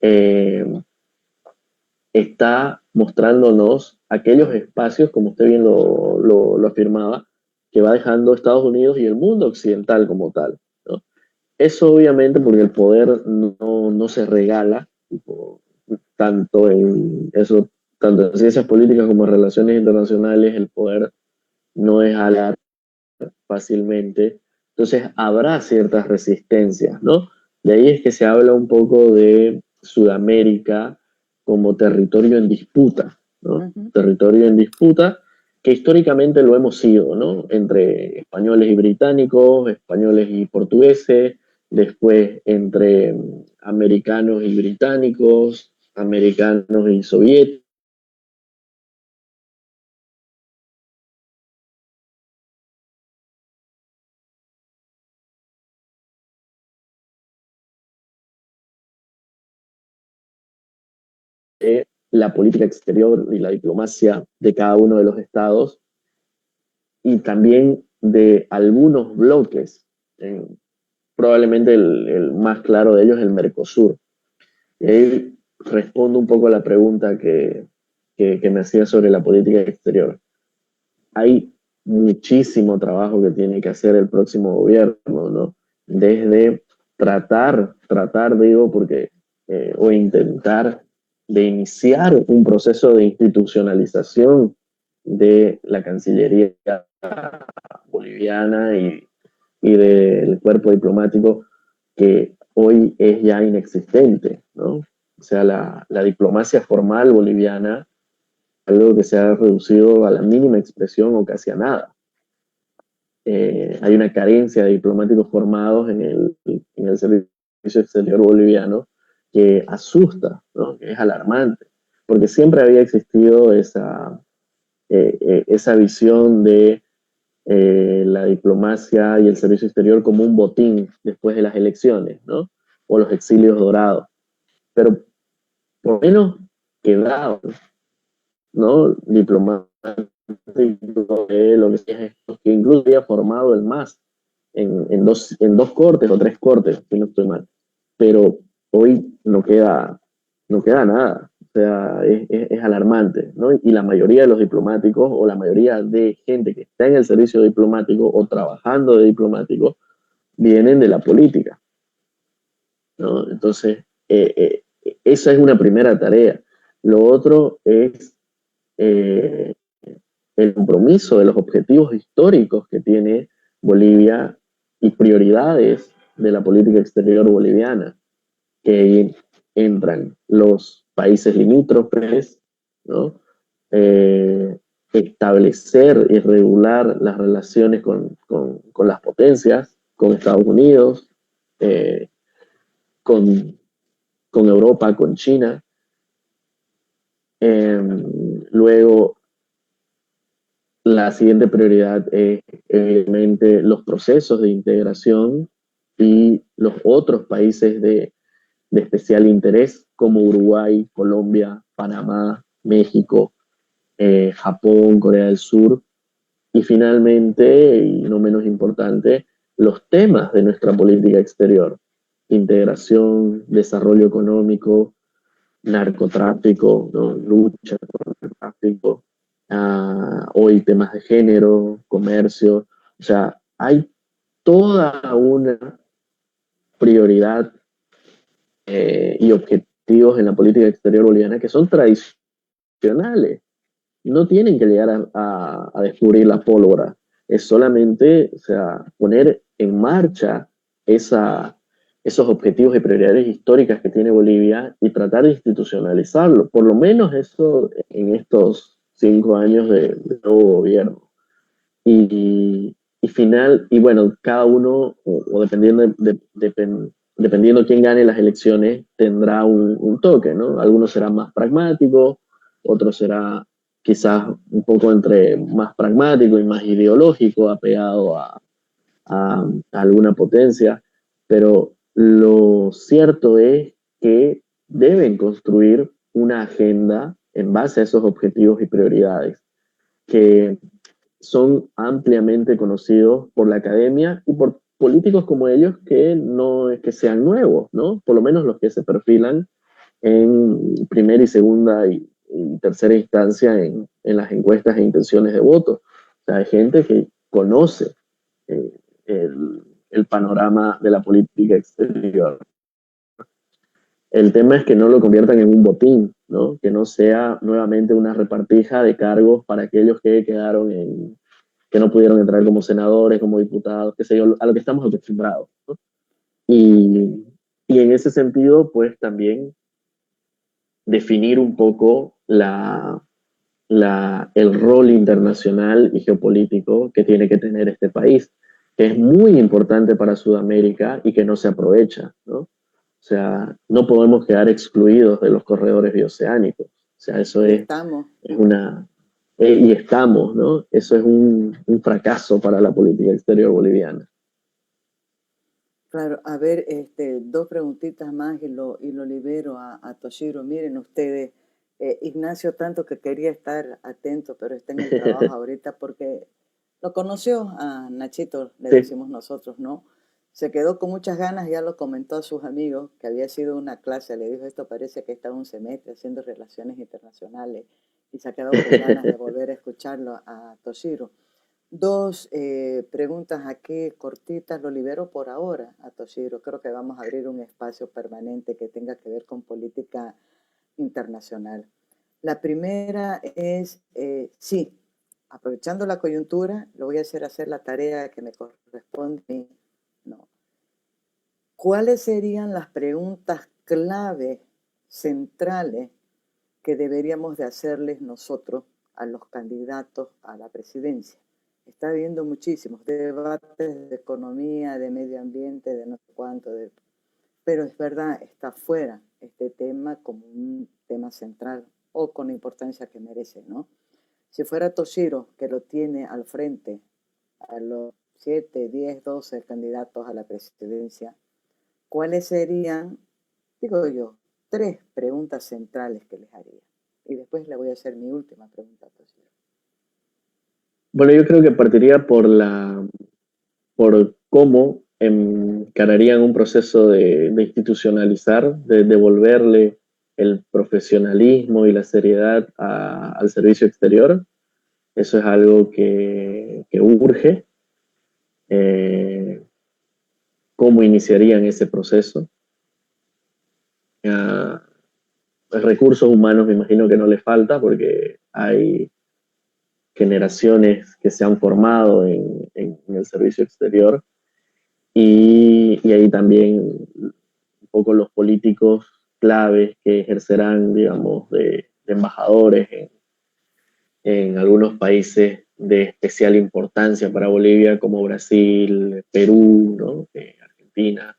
eh, está mostrándonos aquellos espacios, como usted bien lo afirmaba, que va dejando Estados Unidos y el mundo occidental como tal, ¿no? Eso obviamente porque el poder no se regala, tipo, tanto en eso, tanto en ciencias políticas como en relaciones internacionales, el poder no es jalar fácilmente. Entonces habrá ciertas resistencias, ¿no? De ahí es que se habla un poco de Sudamérica como territorio en disputa, ¿no? Territorio en disputa que históricamente lo hemos sido, ¿no? Entre españoles y británicos, españoles y portugueses, después entre americanos y británicos, americanos y soviéticos. La política exterior y la diplomacia de cada uno de los estados y también de algunos bloques. Probablemente el más claro de ellos es el Mercosur. Y ahí respondo un poco a la pregunta que me hacía sobre la política exterior. Hay muchísimo trabajo que tiene que hacer el próximo gobierno, ¿no? Desde digo, porque, o intentar de iniciar un proceso de institucionalización de la Cancillería boliviana y del cuerpo diplomático que hoy es ya inexistente, ¿no? O sea, la diplomacia formal boliviana, algo que se ha reducido a la mínima expresión o casi a nada. Hay una carencia de diplomáticos formados en el servicio exterior boliviano que asusta, ¿no? Que es alarmante, porque siempre había existido esa visión de la diplomacia y el servicio exterior como un botín después de las elecciones, ¿no? O los exilios dorados. Pero por lo menos quedaba, ¿no? Diplomático, lo que es que incluso había formado el MAS en dos cortes o tres cortes, si no estoy mal. Pero hoy no queda nada. O sea, es alarmante, ¿no? Y la mayoría de los diplomáticos o la mayoría de gente que está en el servicio diplomático o trabajando de diplomático vienen de la política, ¿no? Entonces, esa es una primera tarea. Lo otro es eh, el compromiso de los objetivos históricos que tiene Bolivia y prioridades de la política exterior boliviana, que entran los países limítrofes, ¿no? Establecer y regular las relaciones con las potencias, con Estados Unidos, eh, con, con Europa, con China. Luego, la siguiente prioridad es evidentemente los procesos de integración y los otros países de especial interés, como Uruguay, Colombia, Panamá, México, Japón, Corea del Sur, y finalmente, y no menos importante, los temas de nuestra política exterior: integración, desarrollo económico, narcotráfico, ¿no? Lucha contra el tráfico, hoy temas de género, comercio. O sea, hay toda una prioridad y objetivos en la política exterior boliviana que son tradicionales. No tienen que llegar a descubrir la pólvora. Es solamente, o sea, poner en marcha esos objetivos y prioridades históricas que tiene Bolivia y tratar de institucionalizarlo. Por lo menos eso en estos 5 años de nuevo gobierno. Y bueno, cada uno, o dependiendo dependiendo quién gane las elecciones, tendrá un toque, ¿no? Algunos serán más pragmáticos, otros será quizás un poco entre más pragmático y más ideológico, apegado a alguna potencia, pero lo cierto es que deben construir una agenda en base a esos objetivos y prioridades que son ampliamente conocidos por la academia y por políticos como ellos, que no es que sean nuevos, ¿no? Por lo menos los que se perfilan en primera y segunda y tercera instancia en las encuestas e intenciones de voto. O sea, hay gente que conoce eh, el panorama de la política exterior. El tema es que no lo conviertan en un botín, ¿no? Que no sea nuevamente una repartija de cargos para aquellos que quedaron que no pudieron entrar como senadores, como diputados, qué sé yo, a lo que estamos acostumbrados, ¿no? Y en ese sentido, pues también definir un poco el rol internacional y geopolítico que tiene que tener este país, que es muy importante para Sudamérica y que no se aprovecha, ¿no? O sea, no podemos quedar excluidos de los corredores bioceánicos. O sea, eso
Y
es
estamos.
una... y estamos, ¿no? Eso es un fracaso para la política exterior boliviana.
Claro, a ver, dos preguntitas más y lo libero a Toshiro. Miren ustedes, Ignacio tanto que quería estar atento, pero está en el trabajo ahorita porque lo conoció a Nachito, le
Sí.
decimos nosotros, ¿no? Se quedó con muchas ganas, ya lo comentó a sus amigos, que había sido una clase, le dijo, esto parece que está un semestre haciendo relaciones internacionales, y se ha quedado con ganas de volver a escucharlo a Toshiro. Dos preguntas aquí cortitas, lo libero por ahora a Toshiro. Creo que vamos a abrir un espacio permanente que tenga que ver con política internacional. La primera es, sí, aprovechando la coyuntura, lo voy a hacer la tarea que me corresponde. No. ¿Cuáles serían las preguntas clave, centrales, que deberíamos de hacerles nosotros a los candidatos a la presidencia? Está habiendo muchísimos debates de economía, de medio ambiente, de no sé cuánto, pero es verdad, está fuera este tema como un tema central o con la importancia que merece, ¿no? Si fuera Toshiro, que lo tiene al frente a los 7, 10, 12 candidatos a la presidencia, ¿cuáles serían, digo yo, 3 preguntas centrales que les haría? Y después le voy a hacer mi última pregunta a Toshiro.
Bueno, yo creo que partiría por cómo encararían un proceso de institucionalizar, de devolverle el profesionalismo y la seriedad al servicio exterior. Eso es algo que urge. ¿Cómo iniciarían ese proceso? Uh, Recursos humanos me imagino que no les falta porque hay generaciones que se han formado en el servicio exterior y ahí también un poco los políticos claves que ejercerán, digamos, de embajadores en algunos países de especial importancia para Bolivia, como Brasil, Perú, ¿no? Argentina.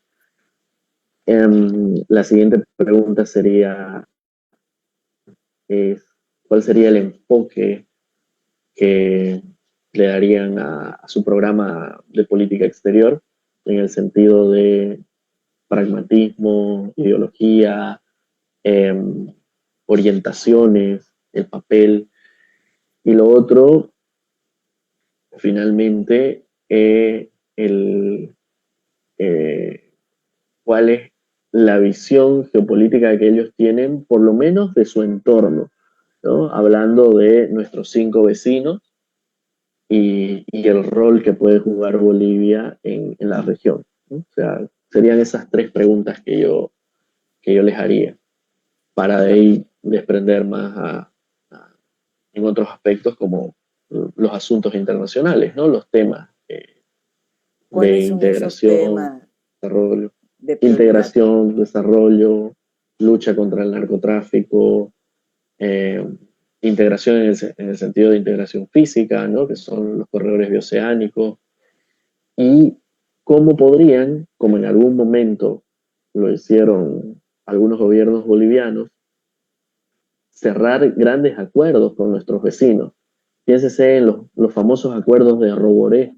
La siguiente pregunta sería, ¿cuál sería el enfoque que le darían a su programa de política exterior en el sentido de pragmatismo, ideología, orientaciones, el papel. Y lo otro, finalmente, cuál es la visión geopolítica que ellos tienen, por lo menos de su entorno, ¿no? Hablando de nuestros 5 vecinos y el rol que puede jugar Bolivia en la región, ¿no? O sea, serían esas 3 preguntas que yo les haría, para de ahí desprender más en otros aspectos como los asuntos internacionales, ¿no? Los temas de
¿Cuáles son esos
integración,
temas
desarrollo,
de prioridad?
integración, desarrollo, lucha contra el narcotráfico, eh, integración en el sentido de integración física, ¿no? Que son los corredores bioceánicos, y cómo podrían, como en algún momento lo hicieron algunos gobiernos bolivianos, cerrar grandes acuerdos con nuestros vecinos. Piénsese en los famosos acuerdos de Roboré,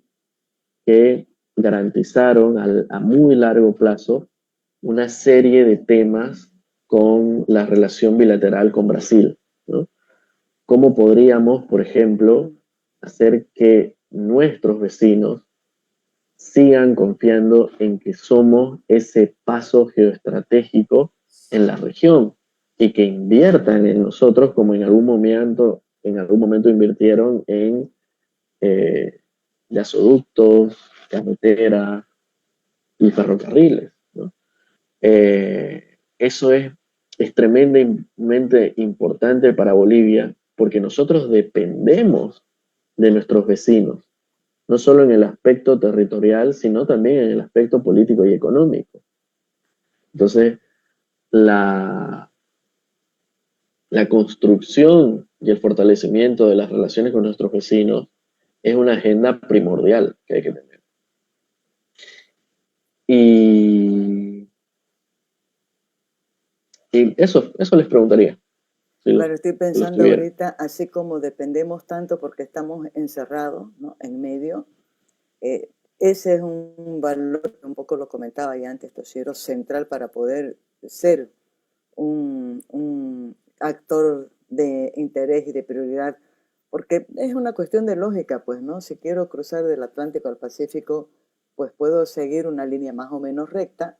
que garantizaron a muy largo plazo una serie de temas con la relación bilateral con Brasil, ¿no? ¿Cómo podríamos, por ejemplo, hacer que nuestros vecinos sigan confiando en que somos ese paso geoestratégico en la región y que inviertan en nosotros como en algún momento invirtieron en eh, gasoductos, carreteras y ferrocarriles, ¿no? Eso es tremendamente importante para Bolivia porque nosotros dependemos de nuestros vecinos, no solo en el aspecto territorial, sino también en el aspecto político y económico. Entonces, la, la construcción y el fortalecimiento de las relaciones con nuestros vecinos es una agenda primordial que hay que tener. Y, y eso les preguntaría,
Claro, estoy
si lo
pensando
estuviera.
ahorita, así como dependemos tanto porque estamos encerrados, ¿no?, en medio, eh, ese es un valor, un poco lo comentaba ya antes, Toshiro, central para poder ser un actor de interés y de prioridad, porque es una cuestión de lógica, pues, ¿no? Si quiero cruzar del Atlántico al Pacífico, pues puedo seguir una línea más o menos recta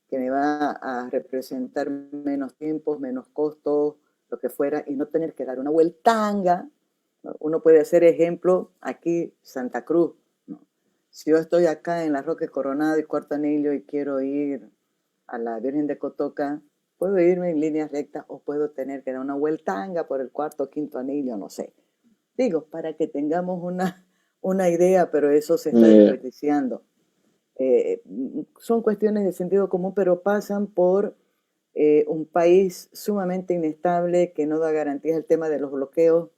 que me va a representar menos tiempos, menos costos, lo que fuera, y no tener que dar una vueltanga, ¿no? Uno puede hacer ejemplo aquí, Santa Cruz, ¿no? Si yo estoy acá en la Roque Coronado y Cuarto Anillo y quiero ir a la Virgen de Cotoca, puedo irme en línea recta o puedo tener que dar una vueltanga por el cuarto o quinto anillo, no sé. Digo, para que tengamos una idea, pero eso se está
Eh,
desperdiciando. Eh, Son cuestiones de sentido común, pero pasan por un país sumamente inestable que no da garantías. El tema de los bloqueos,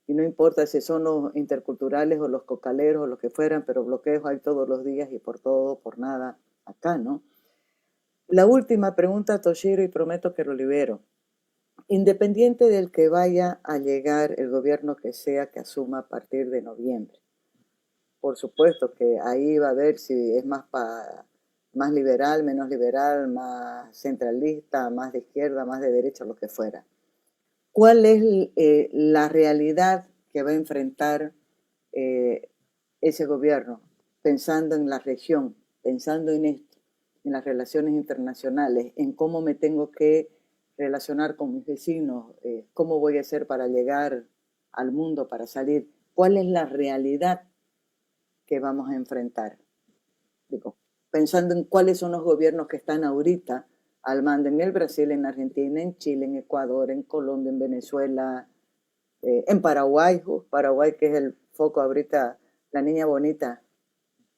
y no importa si son los interculturales o los cocaleros o los que fueran, pero bloqueos hay todos los días y por todo, por nada, acá, ¿no? La última pregunta, Toshiro, y prometo que lo libero. Independiente del que vaya a llegar el gobierno que sea que asuma a partir de noviembre, por supuesto que ahí va a ver si es más liberal, menos liberal, más centralista, más de izquierda, más de derecha, lo que fuera. ¿Cuál es la realidad que va a enfrentar eh, ese gobierno, pensando en la región, pensando en esto, en las relaciones internacionales, en cómo me tengo que relacionar con mis vecinos, cómo voy a hacer para llegar al mundo, para salir? ¿Cuál es la realidad que vamos a enfrentar? Digo, pensando en cuáles son los gobiernos que están ahorita al mando en el Brasil, en Argentina, en Chile, en Ecuador, en Colombia, en Venezuela, en Paraguay, Paraguay que es el foco ahorita, la niña bonita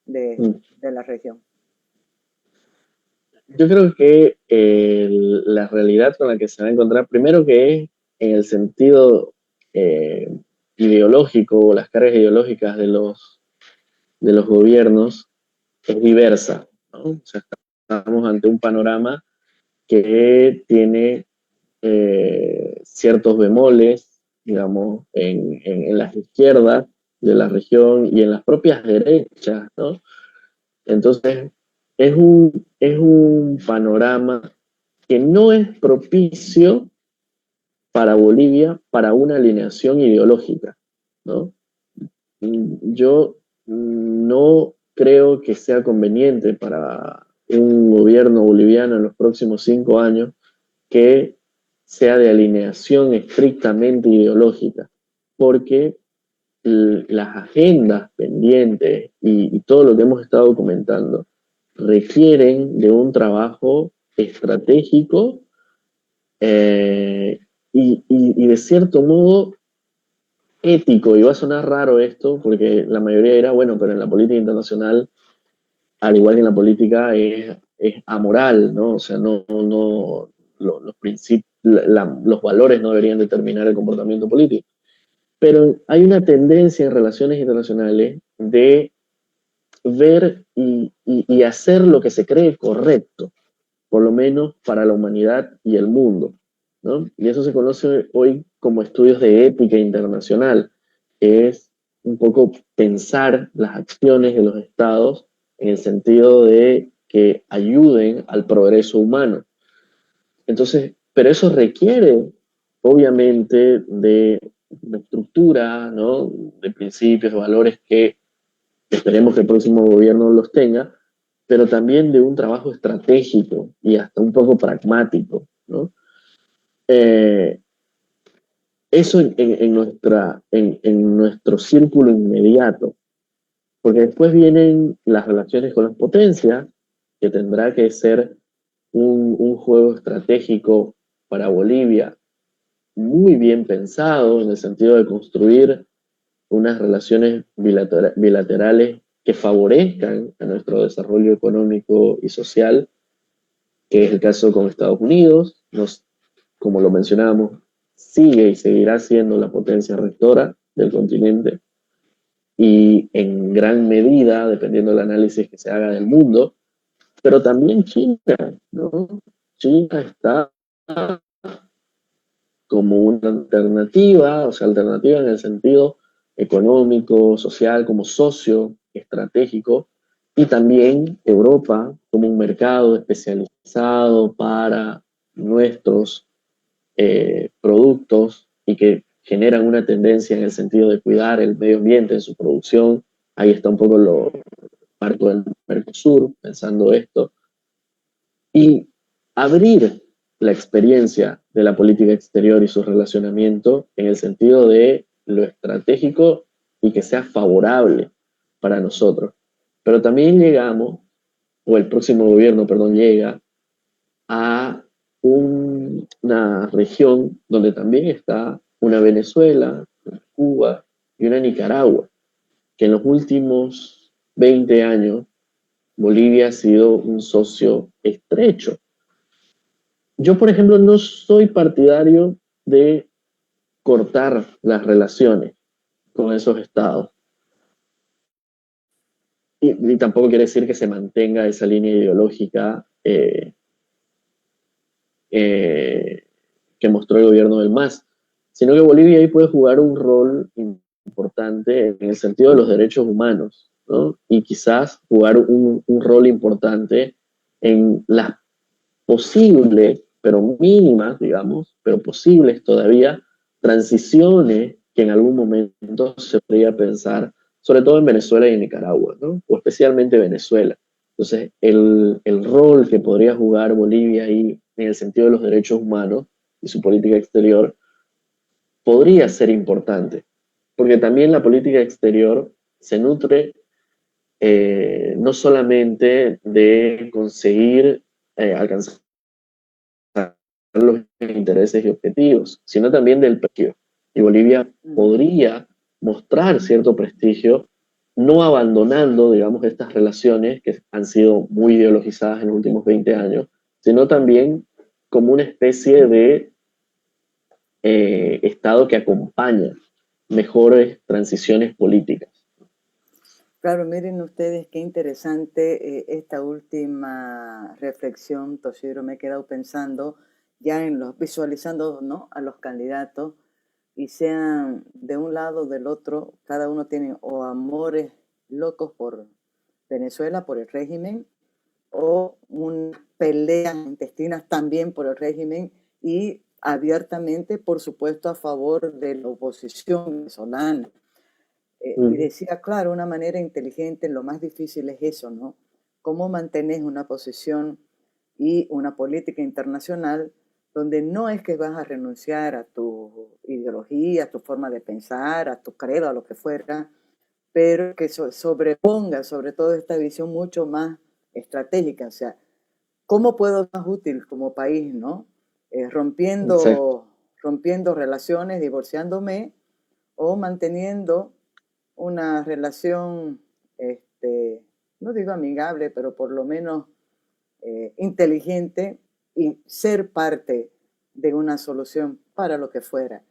de la región.
yo creo que la realidad con la que se va a encontrar, primero que es en el sentido eh, ideológico o las cargas ideológicas de los gobiernos, es diversa, ¿no? O sea, estamos ante un panorama que tiene ciertos bemoles, digamos, en las izquierdas de la región y en las propias derechas, ¿no? Entonces, es un panorama que no es propicio para Bolivia para una alineación ideológica, ¿no? Yo no creo que sea conveniente para un gobierno boliviano en los próximos 5 años que sea de alineación estrictamente ideológica, porque las agendas pendientes y todo lo que hemos estado comentando requieren de un trabajo estratégico eh, y de cierto modo ético, y va a sonar raro esto, porque la mayoría dirá, bueno, pero en la política internacional, al igual que en la política, es amoral, ¿no? O sea, los principios, los valores no deberían determinar el comportamiento político. Pero hay una tendencia en relaciones internacionales de ver y hacer lo que se cree correcto, por lo menos para la humanidad y el mundo, ¿no? Y eso se conoce hoy como estudios de ética internacional, que es un poco pensar las acciones de los estados en el sentido de que ayuden al progreso humano. Entonces, pero eso requiere, obviamente, de una estructura, ¿no? De principios, de valores que esperemos que el próximo gobierno los tenga, pero también de un trabajo estratégico y hasta un poco pragmático, ¿no? Eh, eso en nuestro círculo inmediato, porque después vienen las relaciones con las potencias, que tendrá que ser un juego estratégico para Bolivia muy bien pensado en el sentido de construir unas relaciones bilaterales que favorezcan a nuestro desarrollo económico y social, que es el caso con Estados Unidos, como lo mencionábamos, sigue y seguirá siendo la potencia rectora del continente y en gran medida, dependiendo del análisis que se haga del mundo, pero también China, ¿no? China está como una alternativa, o sea, alternativa en el sentido económico, social, como socio estratégico, y también Europa como un mercado especializado para nuestros productos y que generan una tendencia en el sentido de cuidar el medio ambiente en su producción. Ahí está un poco lo marco del Mercosur, pensando esto, y abrir la experiencia de la política exterior y su relacionamiento en el sentido de lo estratégico y que sea favorable para nosotros. Pero también llegamos, o el próximo gobierno, perdón, llega a una región donde también está una Venezuela, una Cuba y una Nicaragua, que en los últimos 20 años Bolivia ha sido un socio estrecho. Yo, por ejemplo, no soy partidario de cortar las relaciones con esos estados. Y tampoco quiere decir que se mantenga esa línea ideológica eh, que mostró el gobierno del MAS, sino que Bolivia ahí puede jugar un rol importante en el sentido de los derechos humanos, ¿no? Y quizás jugar un rol importante en las posibles, pero mínimas, digamos, pero posibles todavía, transiciones que en algún momento se podría pensar, sobre todo en Venezuela y en Nicaragua, ¿no? O especialmente Venezuela. Entonces, el rol que podría jugar Bolivia ahí en el sentido de los derechos humanos y su política exterior podría ser importante, porque también la política exterior se nutre no solamente de conseguir alcanzar los intereses y objetivos, sino también del prestigio. Y Bolivia podría mostrar cierto prestigio, no abandonando, digamos, estas relaciones que han sido muy ideologizadas en los últimos 20 años, sino también como una especie de Estado que acompaña mejores transiciones políticas.
Claro, miren ustedes qué interesante esta última reflexión, Toshiro. Me he quedado pensando ya en los, visualizando, ¿no?, a los candidatos, y sean de un lado o del otro, cada uno tiene o amores locos por Venezuela, por el régimen, o unas peleas intestinas también por el régimen y abiertamente, por supuesto, a favor de la oposición venezolana. Y decía, claro, una manera inteligente, lo más difícil es eso, ¿no? ¿Cómo mantenés una posición y una política internacional donde no es que vas a renunciar a tu ideología, a tu forma de pensar, a tu credo, a lo que fuera, pero que sobreponga sobre todo esta visión mucho más estratégica? O sea, ¿cómo puedo ser más útil como país, ¿no? Rompiendo relaciones, divorciándome o manteniendo una relación, no digo amigable, pero por lo menos inteligente, y ser parte de una solución para lo que fuera.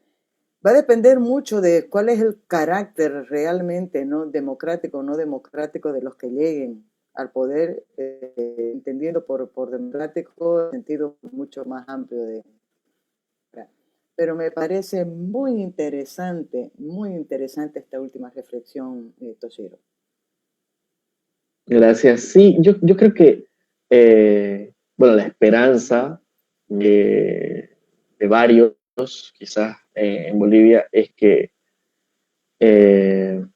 Va a depender mucho de cuál es el carácter realmente, ¿no?, democrático o no democrático de los que lleguen al poder, entendiendo por democrático el sentido mucho más amplio de... Pero me parece muy interesante esta última reflexión, Toshiro.
Gracias. Sí, yo creo que, bueno, la esperanza de varios, quizás en Bolivia, es que el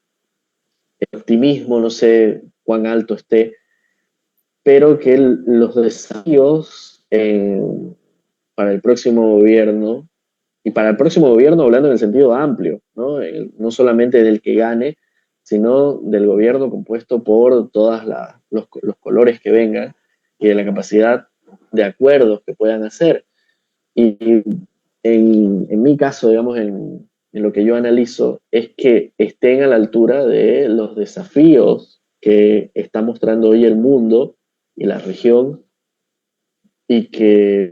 optimismo, no sé cuán alto esté, pero que los desafíos para el próximo gobierno, y para el próximo gobierno hablando en el sentido amplio, ¿no? No solamente del que gane, sino del gobierno compuesto por todos los colores que vengan y de la capacidad de acuerdos que puedan hacer. Y en mi caso, digamos, en lo que yo analizo, es que estén a la altura de los desafíos que está mostrando hoy el mundo y la región, y que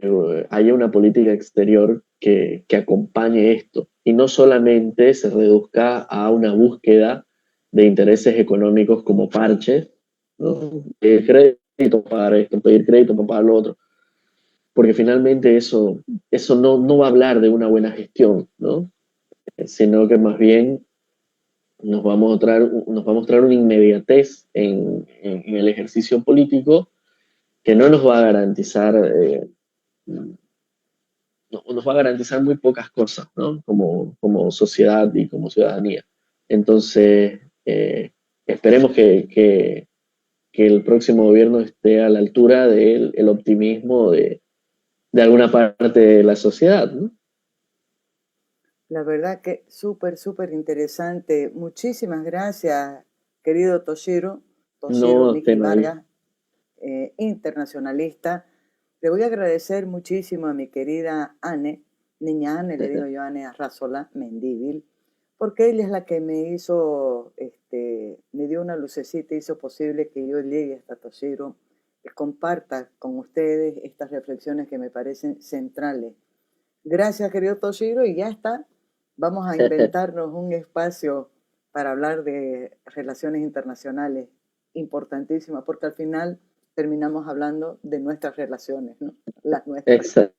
haya una política exterior que acompañe esto y no solamente se reduzca a una búsqueda de intereses económicos como parches, ¿no? Crédito para esto, pedir crédito para pagar lo otro, porque finalmente eso no va a hablar de una buena gestión, ¿no? Sino que más bien nos va a mostrar una inmediatez en el ejercicio político que no nos va a garantizar nos va a garantizar muy pocas cosas, ¿no? Como sociedad y como ciudadanía. Entonces, esperemos que el próximo gobierno esté a la altura del optimismo de alguna parte de la sociedad, ¿no?
La verdad que súper interesante. Muchísimas gracias, querido Toshiro
No,
Miki Vargas, internacionalista. Le voy a agradecer muchísimo a mi querida Anne, niña Anne, le digo yo Anne Arrazola Mendívil, porque ella es la que me hizo, me dio una lucecita, hizo posible que yo llegue hasta Toshiro, que comparta con ustedes estas reflexiones que me parecen centrales. Gracias, querido Toshiro, y ya está. Vamos a inventarnos un espacio para hablar de relaciones internacionales importantísimas, porque al final terminamos hablando de nuestras relaciones, ¿no? Las nuestras.
Exacto.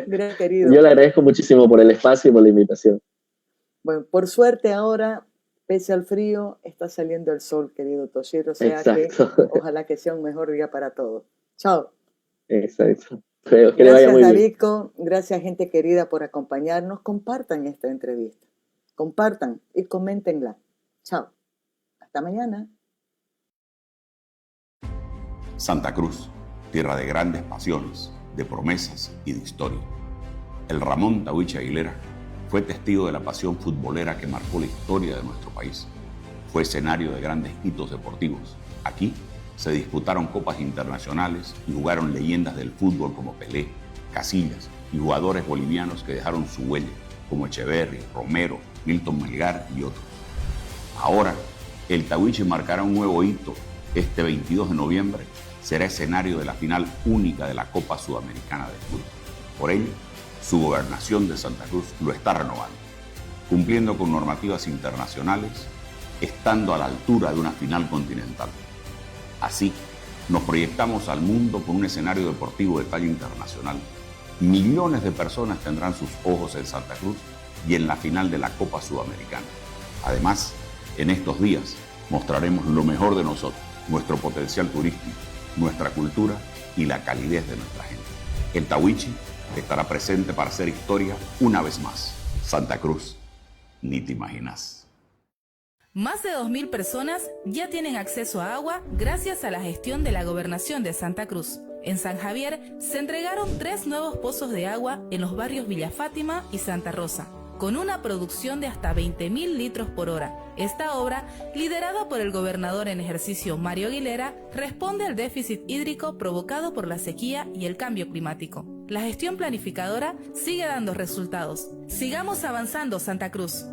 Gracias, querido.
Yo le agradezco muchísimo por el espacio y por la invitación.
Bueno, por suerte ahora, pese al frío, está saliendo el sol, querido Toshiro, o sea
Exacto.
que ojalá que sea un mejor día para todos. Chao.
Exacto. Que
gracias,
le vaya muy
Davidco. Gracias, gente querida, por acompañarnos. Compartan esta entrevista. Compartan y coméntenla. Chao. Hasta mañana.
Santa Cruz, tierra de grandes pasiones, de promesas y de historia. El Ramón Tahuiche Aguilera fue testigo de la pasión futbolera que marcó la historia de nuestro país. Fue escenario de grandes hitos deportivos. Aquí se disputaron copas internacionales y jugaron leyendas del fútbol como Pelé, Casillas y jugadores bolivianos que dejaron su huella, como Echeverri, Romero, Milton Melgar y otros. Ahora, el Tahuiche marcará un nuevo hito. Este 22 de noviembre será escenario de la final única de la Copa Sudamericana de Fútbol. Por ello, su gobernación de Santa Cruz lo está renovando, cumpliendo con normativas internacionales, estando a la altura de una final continental. Así, nos proyectamos al mundo con un escenario deportivo de talla internacional. Millones de personas tendrán sus ojos en Santa Cruz y en la final de la Copa Sudamericana. Además, en estos días mostraremos lo mejor de nosotros, nuestro potencial turístico, nuestra cultura y la calidez de nuestra gente. El Tahuichi estará presente para hacer historia una vez más. Santa Cruz, ni te imaginas.
Más de 2.000 personas ya tienen acceso a agua gracias a la gestión de la Gobernación de Santa Cruz. En San Javier se entregaron 3 nuevos pozos de agua en los barrios Villa Fátima y Santa Rosa, con una producción de hasta 20.000 litros por hora. Esta obra, liderada por el gobernador en ejercicio Mario Aguilera, responde al déficit hídrico provocado por la sequía y el cambio climático. La gestión planificadora sigue dando resultados. Sigamos avanzando, Santa Cruz.